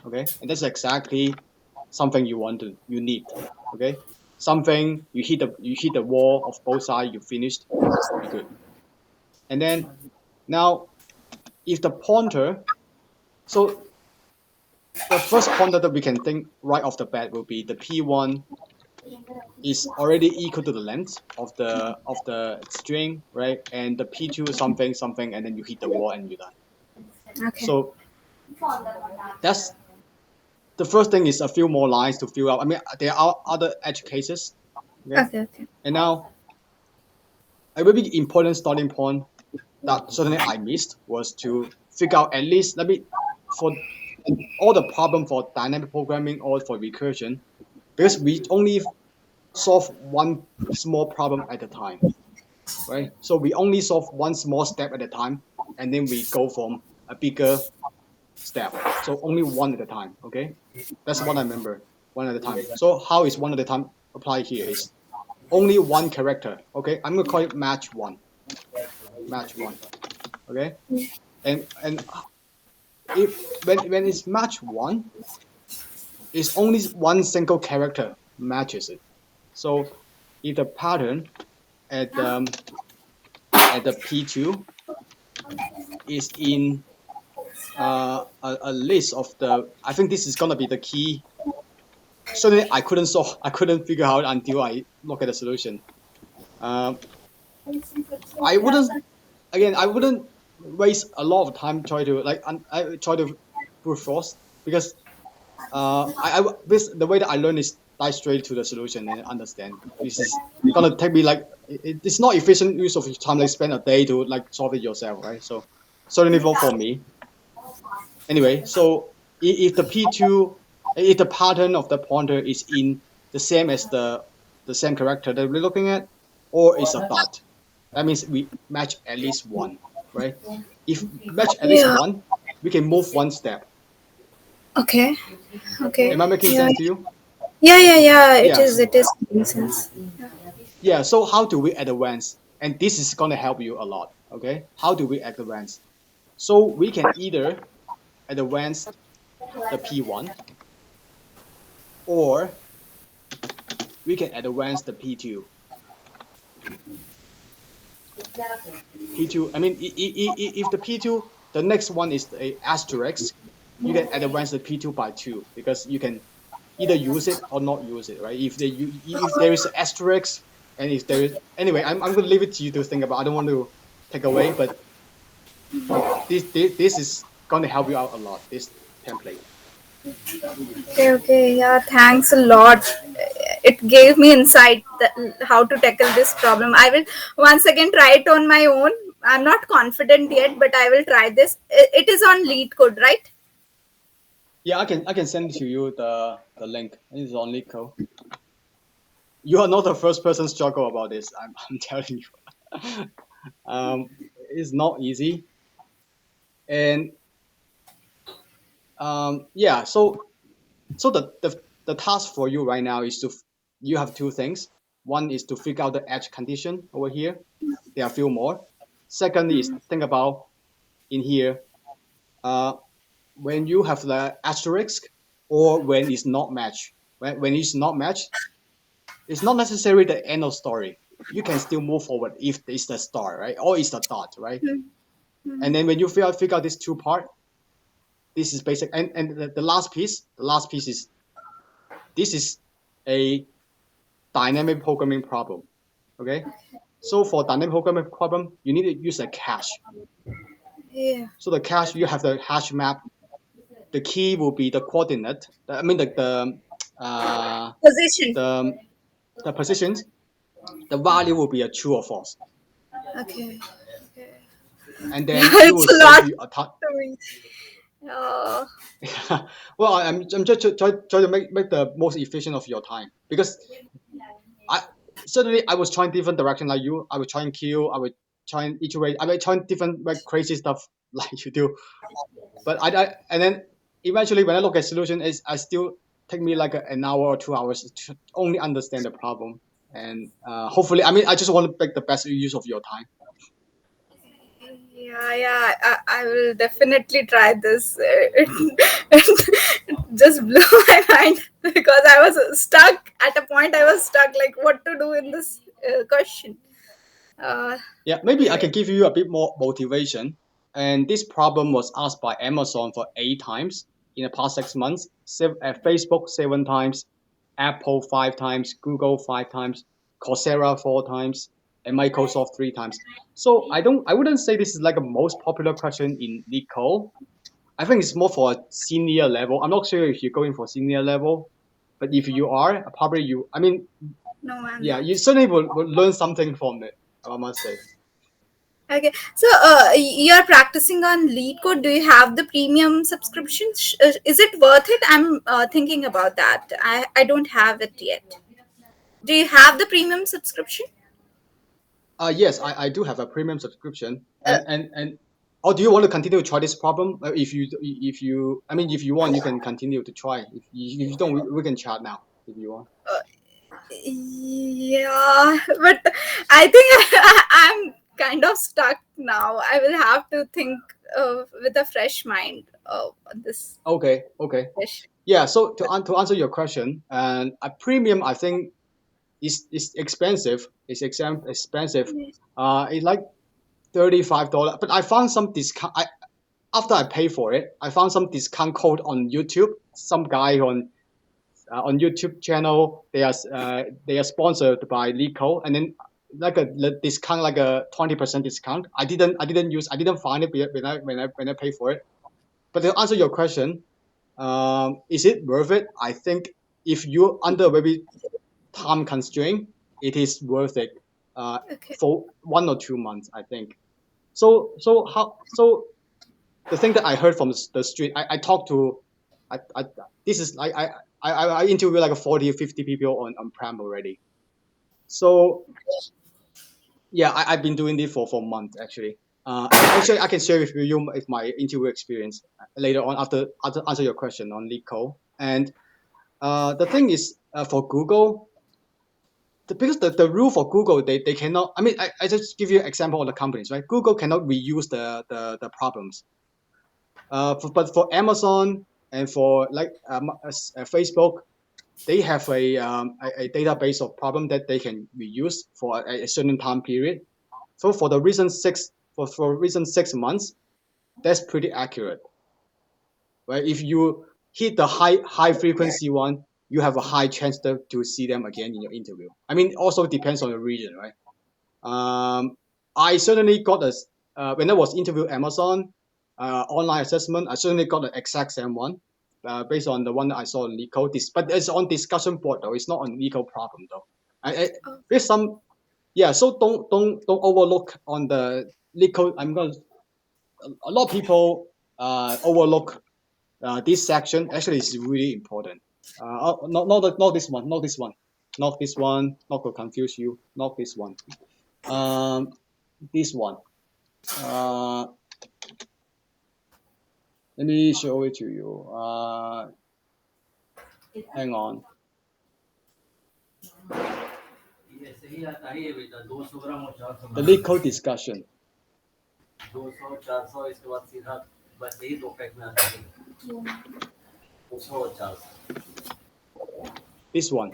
Okay, and that's exactly something you need. Okay, something you hit the wall of both sides, you finished, be good. And then now if the pointer, so the first pointer that we can think right off the bat will be the P1 is already equal to the length of the string, right? And the P2 something something, and then you hit the wall and you're done. okay, So that's the first thing is a few more lines to fill out. I mean, there are other edge cases, okay? okay, okay, And now a very important starting point that certainly I missed was to figure out at least let me for all the problem for dynamic programming or for recursion because we only solve one small problem at a time, right? So we only solve one small step at a time, and then we go from a bigger step. So only one at a time, okay? That's what I remember, one at a time. So how is one at a time applied here is only one character, okay? I'm gonna call it match one, okay? And if when it's match one, it's only one single character matches it. So if the pattern at at the P2 is in a list of the, I think this is gonna be the key certainly I couldn't solve. I couldn't figure out until I look at the solution. Um, I wouldn't again. I wouldn't waste a lot of time trying to I try to brute force because this the way that I learn is dive straight to the solution and understand. This is gonna take me it's not efficient use of your time. Like spend a day to like solve it yourself, right? So certainly for me. Anyway, so if the P2, if the pattern of the pointer is in the same as the same character that we're looking at, or is a dot, that means we match at least one, right? If match at least Yeah. one, we can move one step. Okay. Okay. Am I making Yeah. sense to you? Yeah. Yeah. Yeah. It Yes. is. It is making sense. Yeah. So how do we advance? And this is gonna help you a lot. Okay. How do we advance? So we can either advance the P1 or we can advance the P2. P2, I mean, if the P2, the next one is a asterisk, you can advance the P2 by 2 because you can either use it or not use it, right? If there is an asterisk and if there is anyway, I'm going to leave it to you to think about. I don't want to take away, but this is going to help you out a lot. This template. Okay. Okay. Yeah. Thanks a lot. It gave me insight that how to tackle this problem. I will once again try it on my own. I'm not confident yet, but I will try this. It is on lead code, right? Yeah, I can send to you the link. It's on Lico. You are not the first person struggle about this. I'm telling you. It's not easy. And yeah, so the task for you right now is you have two things. One is to figure out the edge condition over here. There are a few more. Second is think about in here uh, when you have the asterisk or when it's not matched. When it's not matched, it's not necessarily the end of story. You can still move forward if it's the star, right? Or it's the dot, right? And then when you figure out this two part, this is basic. And the last piece is this is a dynamic programming problem. Okay, so for dynamic programming problem, you need to use a cache. Yeah. So the cache, you have the hash map. The key will be the coordinate. I mean Position. the the positions. The value will be a true or false, Okay. Okay. and Yeah, then it it's will a send lot you a to me. Oh. well, I'm just try to make the most efficient of your time because I certainly I was trying different direction like you. I was trying Q. I was trying iterate. I was trying different like crazy stuff like you do. But I and then eventually when I look at solution, is I still take me like an hour or 2 hours to only understand the problem. And hopefully, I mean, I just want to make the best use of your time. Yeah, yeah, I will definitely try this. It just blew my mind because I was stuck at a point. I was stuck, like what to do in this question. Uh, Yeah, maybe I okay. can give you a bit more motivation. And this problem was asked by Amazon for 8 times in the past 6 months. Facebook 7 times, Apple 5 times, Google 5 times, Coursera 4 times, and Microsoft 3 times. So I wouldn't say this is like a most popular question in Nicole. I think it's more for a senior level. I'm not sure if you're going for senior level, but if you are, probably you. I mean, No, I'm yeah, not. you certainly will learn something from it. I must say. Okay, so you're practicing on lead code. Do you have the premium subscription? Is it worth it? I'm thinking about that. I don't have it yet. Do you have the premium subscription? Yes, I do have a premium subscription, Uh, and or do you want to continue to try this problem? If you I mean if you want, you can continue to try. If you don't, we can chat now if you want. Yeah, but I think I'm kind of stuck now. I will have to think with a fresh mind of this Okay. question. Yeah. So to answer your question, and a premium I think is expensive. Expensive. It's like $35. But I found some discount. After I pay for it, I found some discount code on YouTube. Some guy on on YouTube channel. They are sponsored by LeetCode, and then like a discount, like a 20% discount. I didn't find it when I pay for it. But to answer your question, is it worth it? I think if you're under a very time constraint, it is worth it. Uh, Okay. for 1 or 2 months, I think. So the thing that I heard from the street, I talked to, I this is like I interviewed like a 40 or 50 people on Pram already. So yeah, I've been doing this for months actually. Actually, I can share with you my interview experience later on after answer your question on LeetCode. And the thing is, for Google, because the rule for Google, they cannot. I mean, I just give you an example of the companies, right? Google cannot reuse the problems. But for Amazon and for like Facebook, they have a database of problem that they can reuse for a certain time period. So for the recent for recent 6 months, that's pretty accurate, right? If you hit the high frequency one, you have a high chance to see them again in your interview. I mean, also depends on the region, right? I certainly got a when I was interviewed Amazon online assessment. I certainly got the exact same one based on the one that I saw on LeetCode. But it's on discussion board though. It's not on LeetCode problem though. Oh, There's some yeah. So don't overlook on the LeetCode. I'm gonna a lot of people overlook this section. Actually, it's really important. Not this one. Not this one. Not this one. Not to confuse you. Not this one. Um, this one. Uh, let me show it to you. Hang on. The lead code discussion. This one.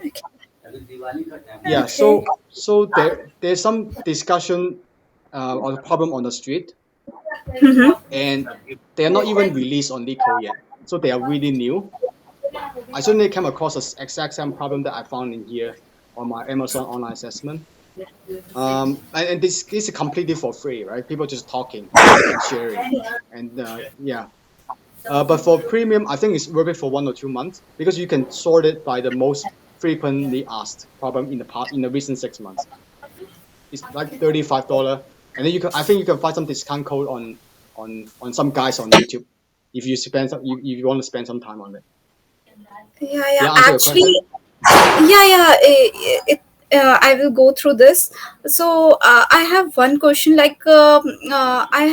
Yeah. okay. So there's some discussion or the problem on the street, Mm-hmm. and they are not even released on lead code yet. So they are really new. I certainly came across the exact same problem that I found in here on my Amazon online assessment. And this is completely for free, right? People just talking and sharing, and yeah. But for premium, I think it's worth it for 1 or 2 months because you can sort it by the most frequently asked problem in the recent 6 months. It's like $35, and then I think you can find some discount code on some guys on YouTube if you if you want to spend some time on it. Yeah, Did yeah. I answer your Actually, question? yeah, yeah. I will go through this. So I have one question. Like, I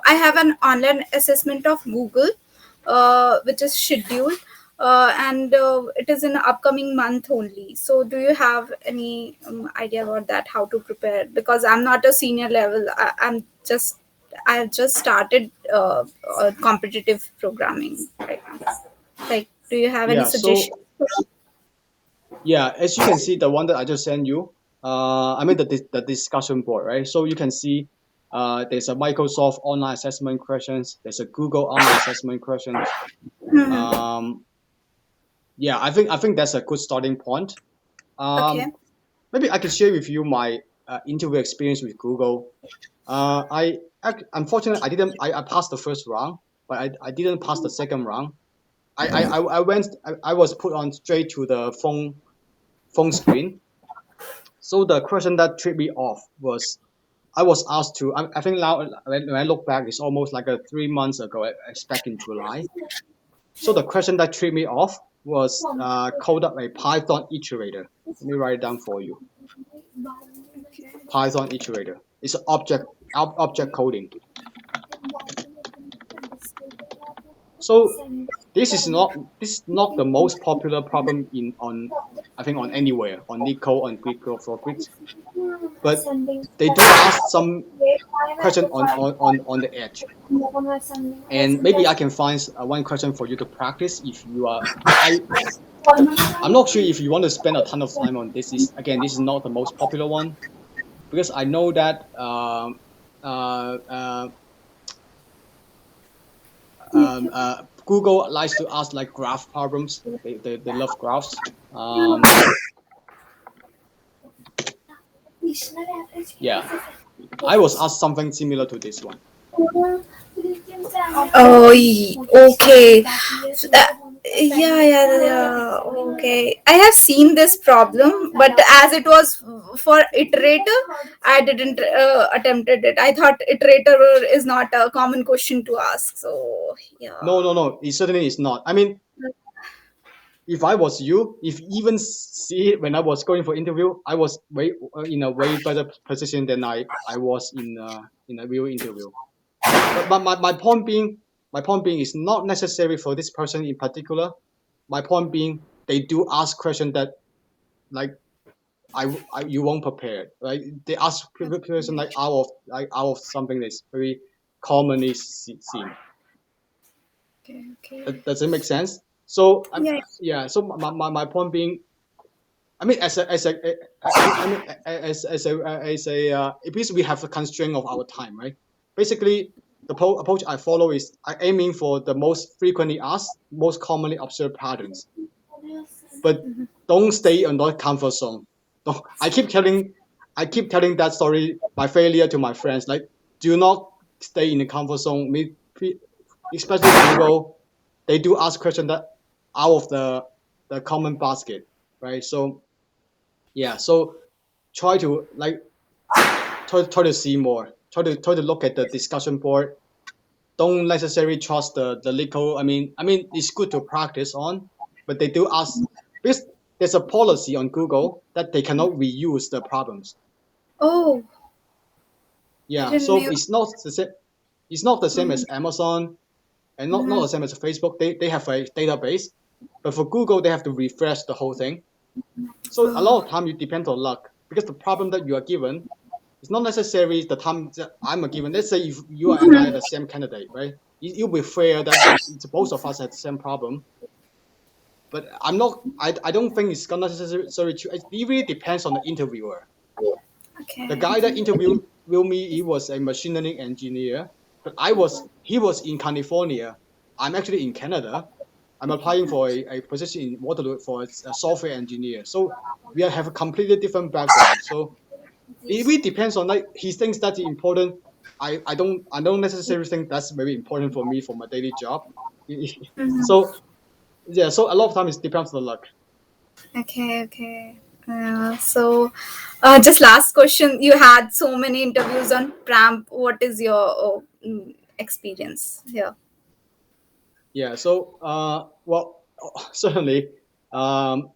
have an online assessment of Google, which is scheduled, and it is in the upcoming month only. So, do you have any idea about that? How to prepare? Because I'm not a senior level. I have just started competitive programming right now. Like, do you have any Yeah. suggestions? Yeah, as you can see, the one that I just sent you, I mean the discussion board, right? So you can see, there's a Microsoft online assessment questions. There's a Google online assessment questions. Hmm. Um, yeah, I think that's a good starting point. Okay. Um, maybe I can share with you my interview experience with Google. Unfortunately I passed the first round, but I didn't pass the second round. I was put on straight to the phone screen. So the question that tripped me off was I was asked to. I think now when I look back, it's almost like 3 months ago. It's back in July. So the question that tripped me off was code up a Python iterator. Let me write it down for you. Python iterator. It's object coding. So this is not the most popular problem in on I think on anywhere on Nico on Greek for Greeks, but they do ask some question on the edge, and maybe I can find one question for you to practice if you are. I'm not sure if you want to spend a ton of time on this. This is not the most popular one because I know that uh, uh, Google likes to ask like graph problems. They love graphs. Um, yeah, I was asked something similar to this one. Oh, okay. So yeah, yeah, yeah. Okay. I have seen this problem, but as it was for iterator, I didn't attempted it. I thought iterator is not a common question to ask. So No, yeah. no, no. It certainly is not. I mean, if I was you, if even see it when I was going for interview, I was way in a way better position than I was in a real interview. But my point being is not necessary for this person in particular. My point being, they do ask questions that like you won't prepare, right? They ask question like out of something that's very commonly seen. Okay. Okay. Does it make sense? So Yeah. yeah. So my point being, I mean, I mean, because we have a constraint of our time, right? Basically, the approach I follow is I aiming for the most frequently asked, most commonly observed patterns, but don't stay in that comfort zone. Don't, I keep telling that story, my failure to my friends. Like, do not stay in the comfort zone. Especially Google, they do ask questions that out of the common basket, right? So yeah, so try to like try to see more. Try to look at the discussion board. Don't necessarily trust the legal. I mean it's good to practice on, but they do ask because there's a policy on Google that they cannot reuse the problems. Oh, I Yeah, didn't so know. it's not the same. It's not the same Mm-hmm. as Amazon and not Mm-hmm. the same as Facebook. They have a database, but for Google they have to refresh the whole thing. So a lot Oh. of time you depend on luck because the problem that you are given. It's not necessarily the time that I'm a given. Let's say if you and I are the same candidate, right? It'll be fair that it's both of us had the same problem. But I'm not. I don't think it's gonna necessarily true. It really depends on the interviewer. The Okay. guy that interviewed me, he was a machine learning engineer, but he was in California. I'm actually in Canada. I'm applying for a position in Waterloo for a software engineer. So we have a completely different background. So it really depends on like he thinks that's important. I don't necessarily think that's very important for me for my daily job. Mm-hmm. So yeah, so a lot of times it depends on the luck. Okay. Okay. So, just last question. You had so many interviews on Pramp. What is your experience here? Yeah, so well certainly um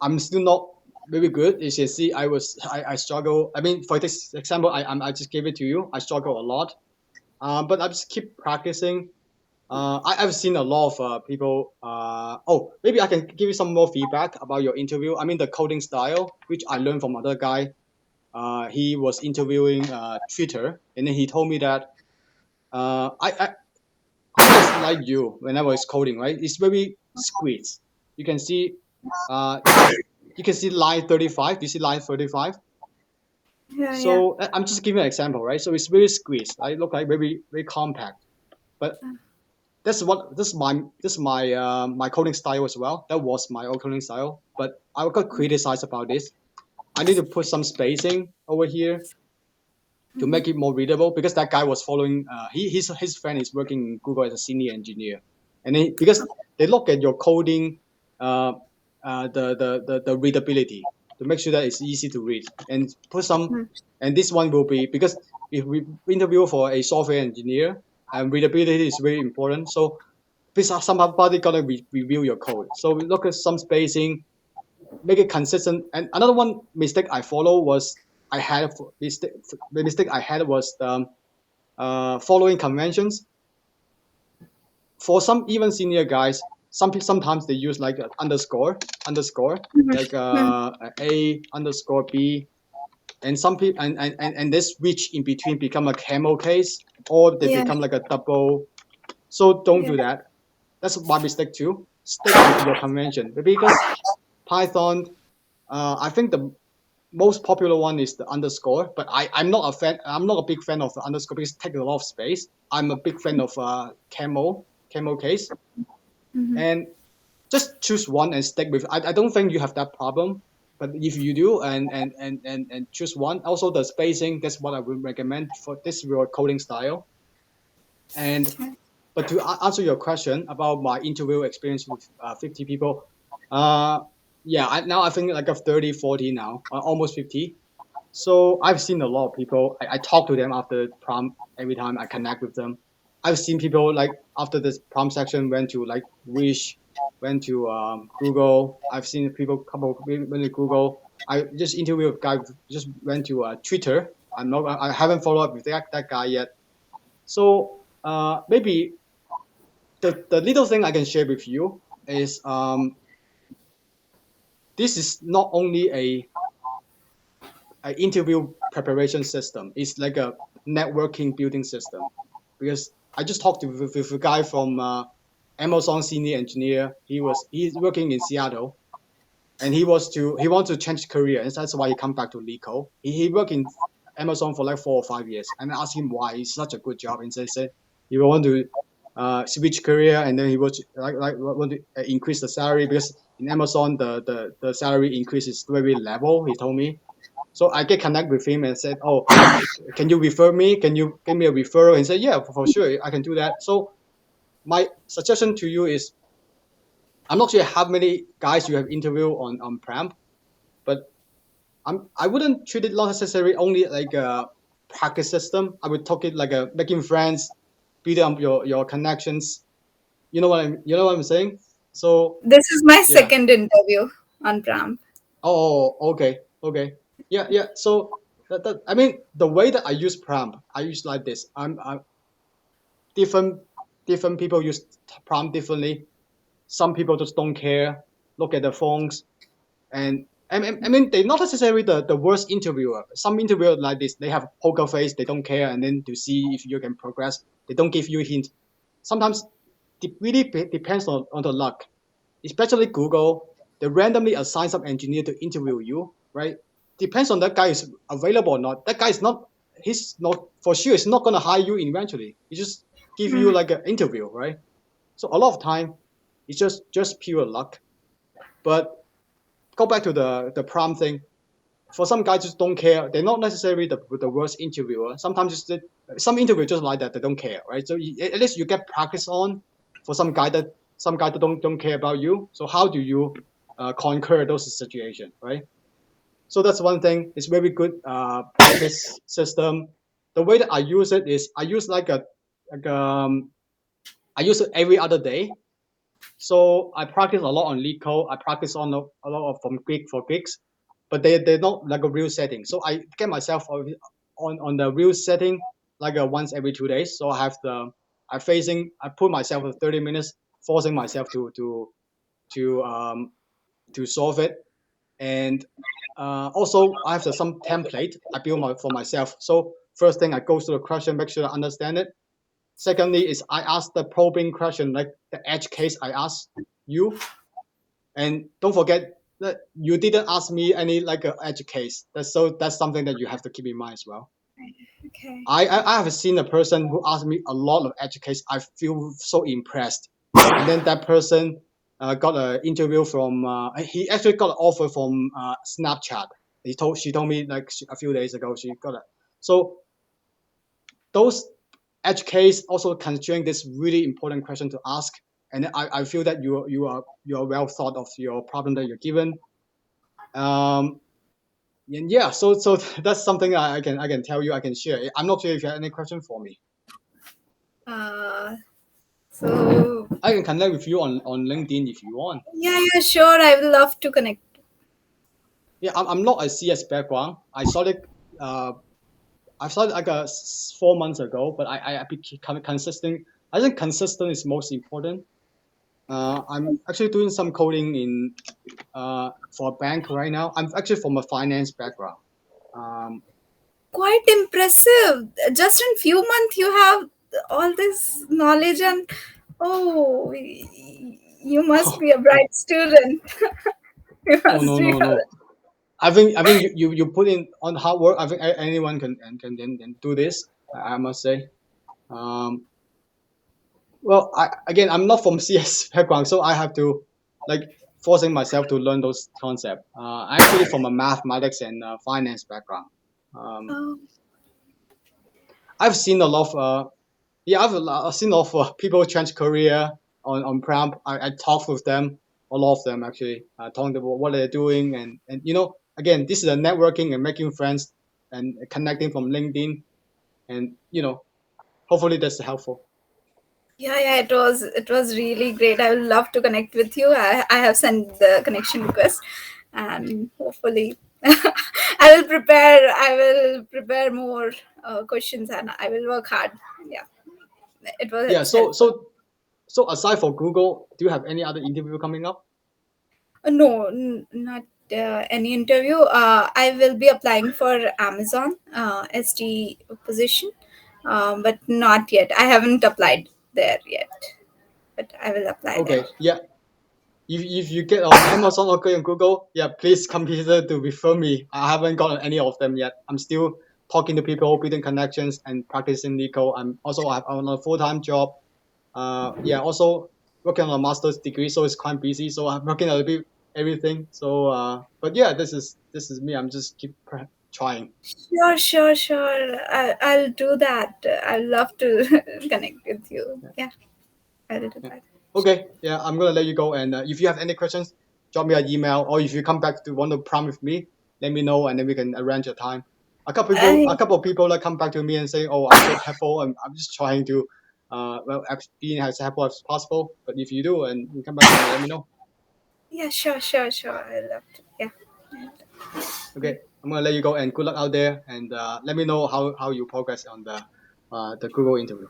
I'm still not very good. As you can see, I struggle. I mean, for this example, I just gave it to you. I struggle a lot. But I just keep practicing. I've seen a lot of people. Oh, maybe I can give you some more feedback about your interview. I mean, the coding style, which I learned from other guy. He was interviewing Twitter, and then he told me that I just like you when I was coding, right? It's very squeezed. You can see, uh, you can see line 35. Do you see line 35? Yeah. Yeah. So I'm just giving an example, right? So it's very squeezed. I look like very compact, but this is my my coding style as well. That was my old coding style, but I got criticized about this. I need to put some spacing over here to Mm-hmm. make it more readable because that guy was following. His friend is working in Google as a senior engineer, and then because they look at your coding, uh, the readability to make sure that it's easy to read and put some. And this one will be because if we interview for a software engineer, and readability is very important. So because somebody gotta review your code. So we look at some spacing, make it consistent. And another one mistake I follow was I had mistake the mistake I had was following conventions. For some even senior guys, sometimes they use like a underscore like a underscore b, and some people and this switch in between become a camel case or they Yeah. become like a double. So don't Yeah. do that. That's my mistake too. Stick with your convention because Python. I think the most popular one is the underscore, but I'm not a fan. I'm not a big fan of the underscore because it takes a lot of space. I'm a big fan of camel camel case, Mhm. and just choose one and stick with. I don't think you have that problem. But if you do and choose one, also the spacing, that's what I would recommend for this your coding style. And but to answer your question about my interview experience with 50 people, uh, yeah, now I think like a 30, 40 now, almost 50. So I've seen a lot of people. I talk to them after prom every time I connect with them. I've seen people like after this prom section went to like Wish, went to Google. I've seen people couple went to Google. I just interviewed a guy just went to Twitter. I haven't followed up with that guy yet. So maybe the little thing I can share with you is this is not only a interview preparation system. It's like a networking building system. Because I just talked with a guy from Amazon senior engineer. He's working in Seattle, and he wants to change career, and that's why he come back to Lico. He worked in Amazon for like 4 or 5 years, and I asked him why it's such a good job, and he said he want to switch career, and then he was like want to increase the salary because in Amazon the salary increase is very level. He told me, so I get connect with him and said, oh, can you refer me? Can you give me a referral? And he said, yeah, for sure, I can do that. So my suggestion to you is, I'm not sure how many guys you have interviewed on Pramp, but I wouldn't treat it not necessarily only like a practice system. I would talk it like a making friends, building up your connections. You know what I'm saying? So This is my yeah. second interview on Pram. Oh, okay, okay. Yeah, yeah. So I mean the way that I use Pramp, I use like this. I'm different different people use Pramp differently. Some people just don't care, look at the phones, and I mean they're not necessarily the worst interviewer. Some interviewer like this, they have poker face, they don't care, and then to see if you can progress, they don't give you a hint. Sometimes it really depends on the luck, especially Google. They randomly assign some engineer to interview you, right? Depends on that guy is available or not. That guy is not. He's not for sure. He's not gonna hire you eventually. He just give you Mm. like an interview, right? So a lot of time, it's just pure luck. But go back to the prom thing. For some guys just don't care. They're not necessarily the worst interviewer. Sometimes just some interview just like that. They don't care, right? So at least you get practice on. For some guy that don't care about you. So how do you conquer those situations, right? So that's one thing. It's very good practice system. The way that I use it is I use like I use it every other day. So I practice a lot on lead code. I practice on a lot of from Greek for gigs, but they're not like a real setting. So I get myself on the real setting like once every 2 days. So I put myself for 30 minutes, forcing myself to um to solve it. And also I have some template I build for myself. So first thing I go through the question, make sure I understand it. Secondly is I ask the probing question like the edge case I ask you. And don't forget that you didn't ask me any like edge case. That's something that you have to keep in mind as well. Okay. I have seen a person who asked me a lot of edge case. I feel so impressed. And then that person got an interview from. He actually got an offer from Snapchat. She told me like a few days ago she got it. So those edge case also considering this really important question to ask. And I feel that you are well thought of your problem that you're given. Um, and yeah, so that's something I can tell you, I can share. I'm not sure if you have any question for me. Uh, so I can connect with you on LinkedIn if you want. yeah, yeah, sure. I will love to connect. Yeah, I'm not a CS background. Uh, I started like 4 months ago, but I become consistent. I think consistent is most important. I'm actually doing some coding in for a bank right now. I'm actually from a finance background. Um, Quite impressive. Just in few months, you have all this knowledge, and oh, you must be a bright student. You oh must no be. no no. I think you put in on hard work. I think anyone can do this. I must say. Um, Well, again, I'm not from CS background, so I have to like forcing myself to learn those concepts. Actually, from a mathematics and finance background. Um, Oh, I've seen a lot of yeah, I've seen a lot of people change career on pramp. I talk with them, a lot of them actually, talking about what they're doing, and again, this is a networking and making friends and connecting from LinkedIn, and hopefully that's helpful. yeah, yeah. It was really great. I would love to connect with you. I have sent the connection request, and hopefully, I will prepare more questions, and I will work hard. Yeah, it Yeah. was So helpful. so so aside for Google, do you have any other interview coming up? No, not any interview. I will be applying for Amazon SD position, but not yet. I haven't applied there yet, but I will apply there. Okay. Yeah. If you get on Amazon or on Google, yeah, please consider to refer me. I haven't gotten any of them yet. I'm still talking to people, building connections, and practicing legal. I'm also I have on a full time job. Yeah, also working on a master's degree, so it's quite busy. So I'm working a bit everything. So, but yeah, this is me. I'm just keep trying. Sure, sure, sure. I'll do that. I'd love to connect with you. Yeah, Yeah, I'll do yeah. that. Okay, yeah, I'm gonna let you go. And if you have any questions, drop me an email, or if you come back to want to prom with me, let me know, and then we can arrange a time. A I, couple of people like come back to me and say, "Oh, I'm so helpful. I'm just trying to, well, being as helpful as possible." But if you do, and you come back to me, let me know. yeah, sure, sure, sure. I love to. Yeah. Okay, I'm gonna let you go, and good luck out there, and let me know how you progress on the Google interview.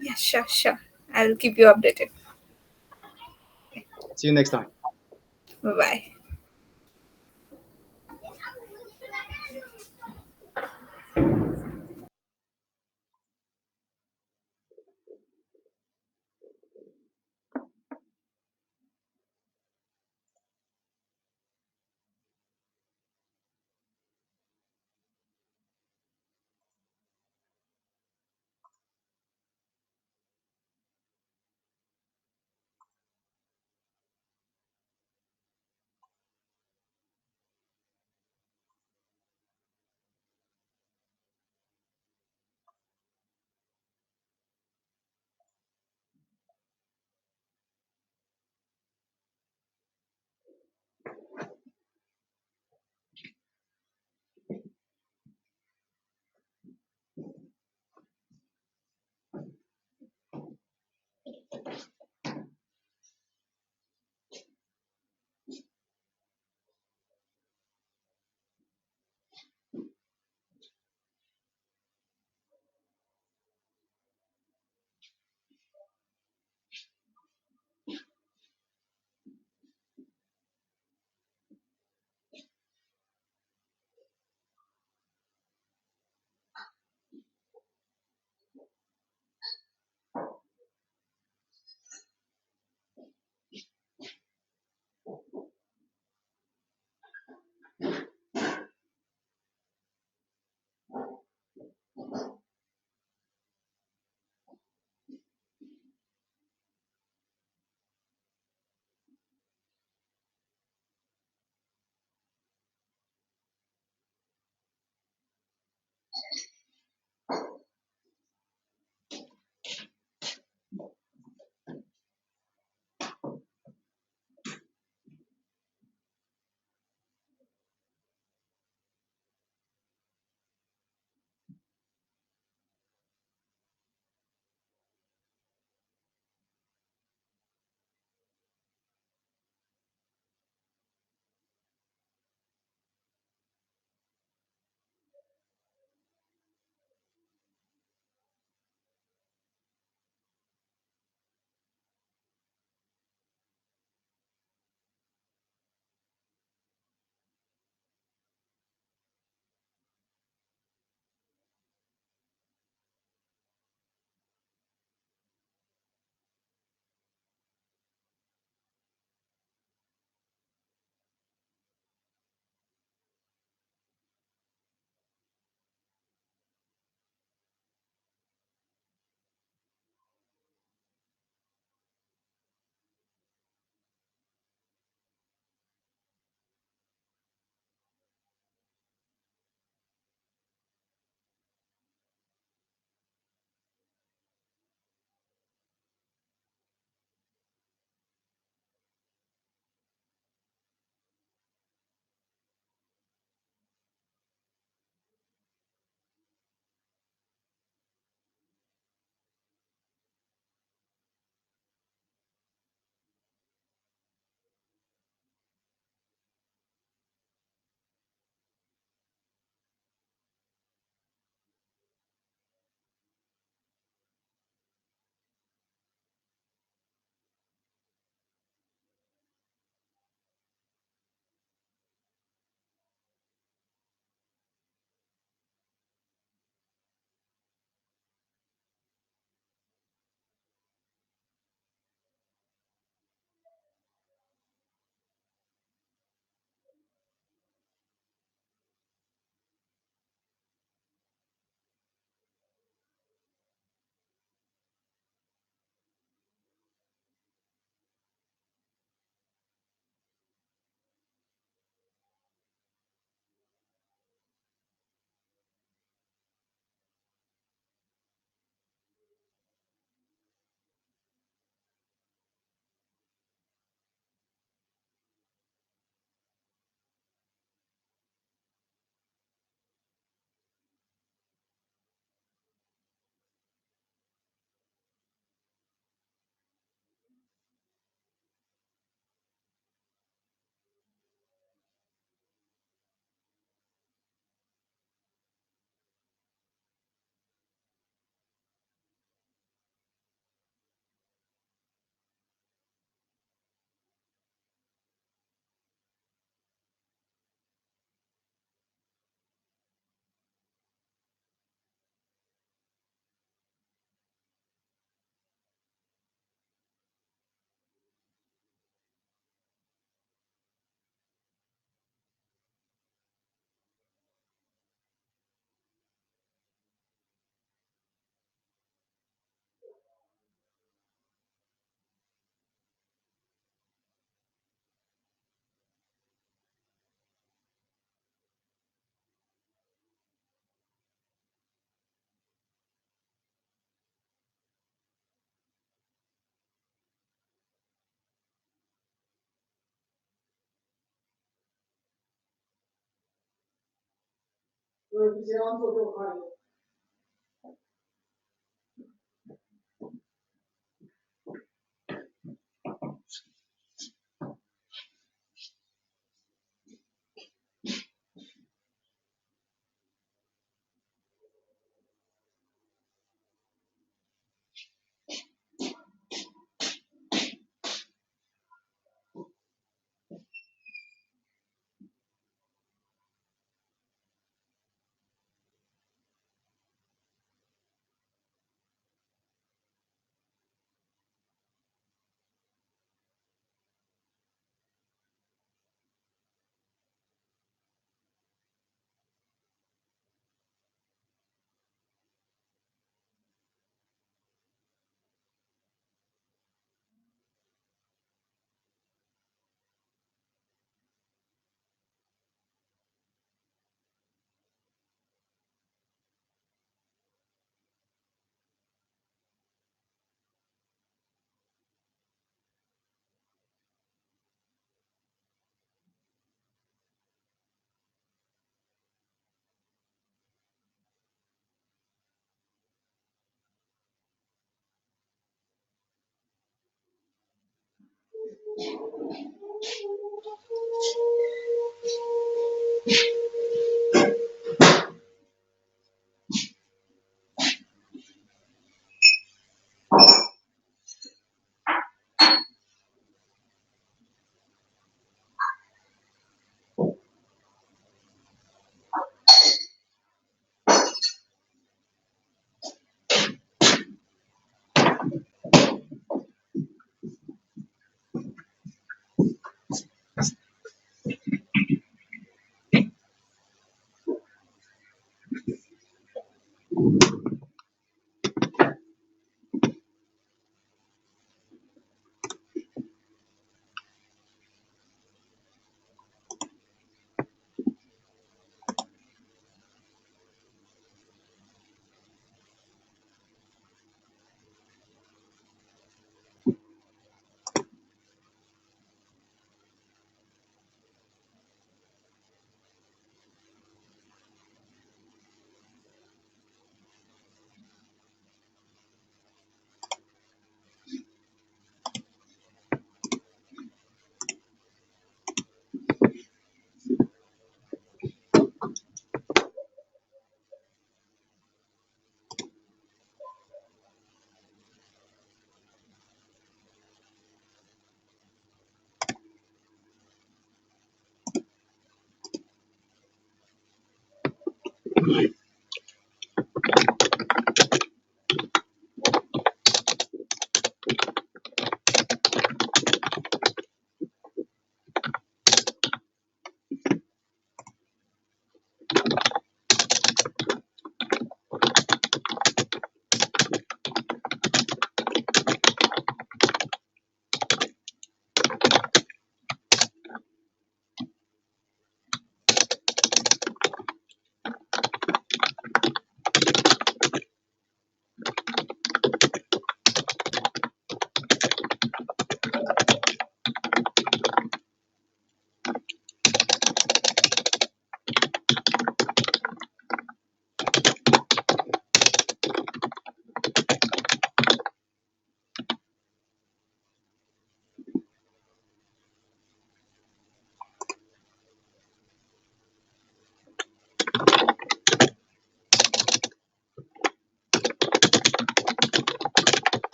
Yeah, sure, sure. I'll keep you updated. See you next time. Bye bye.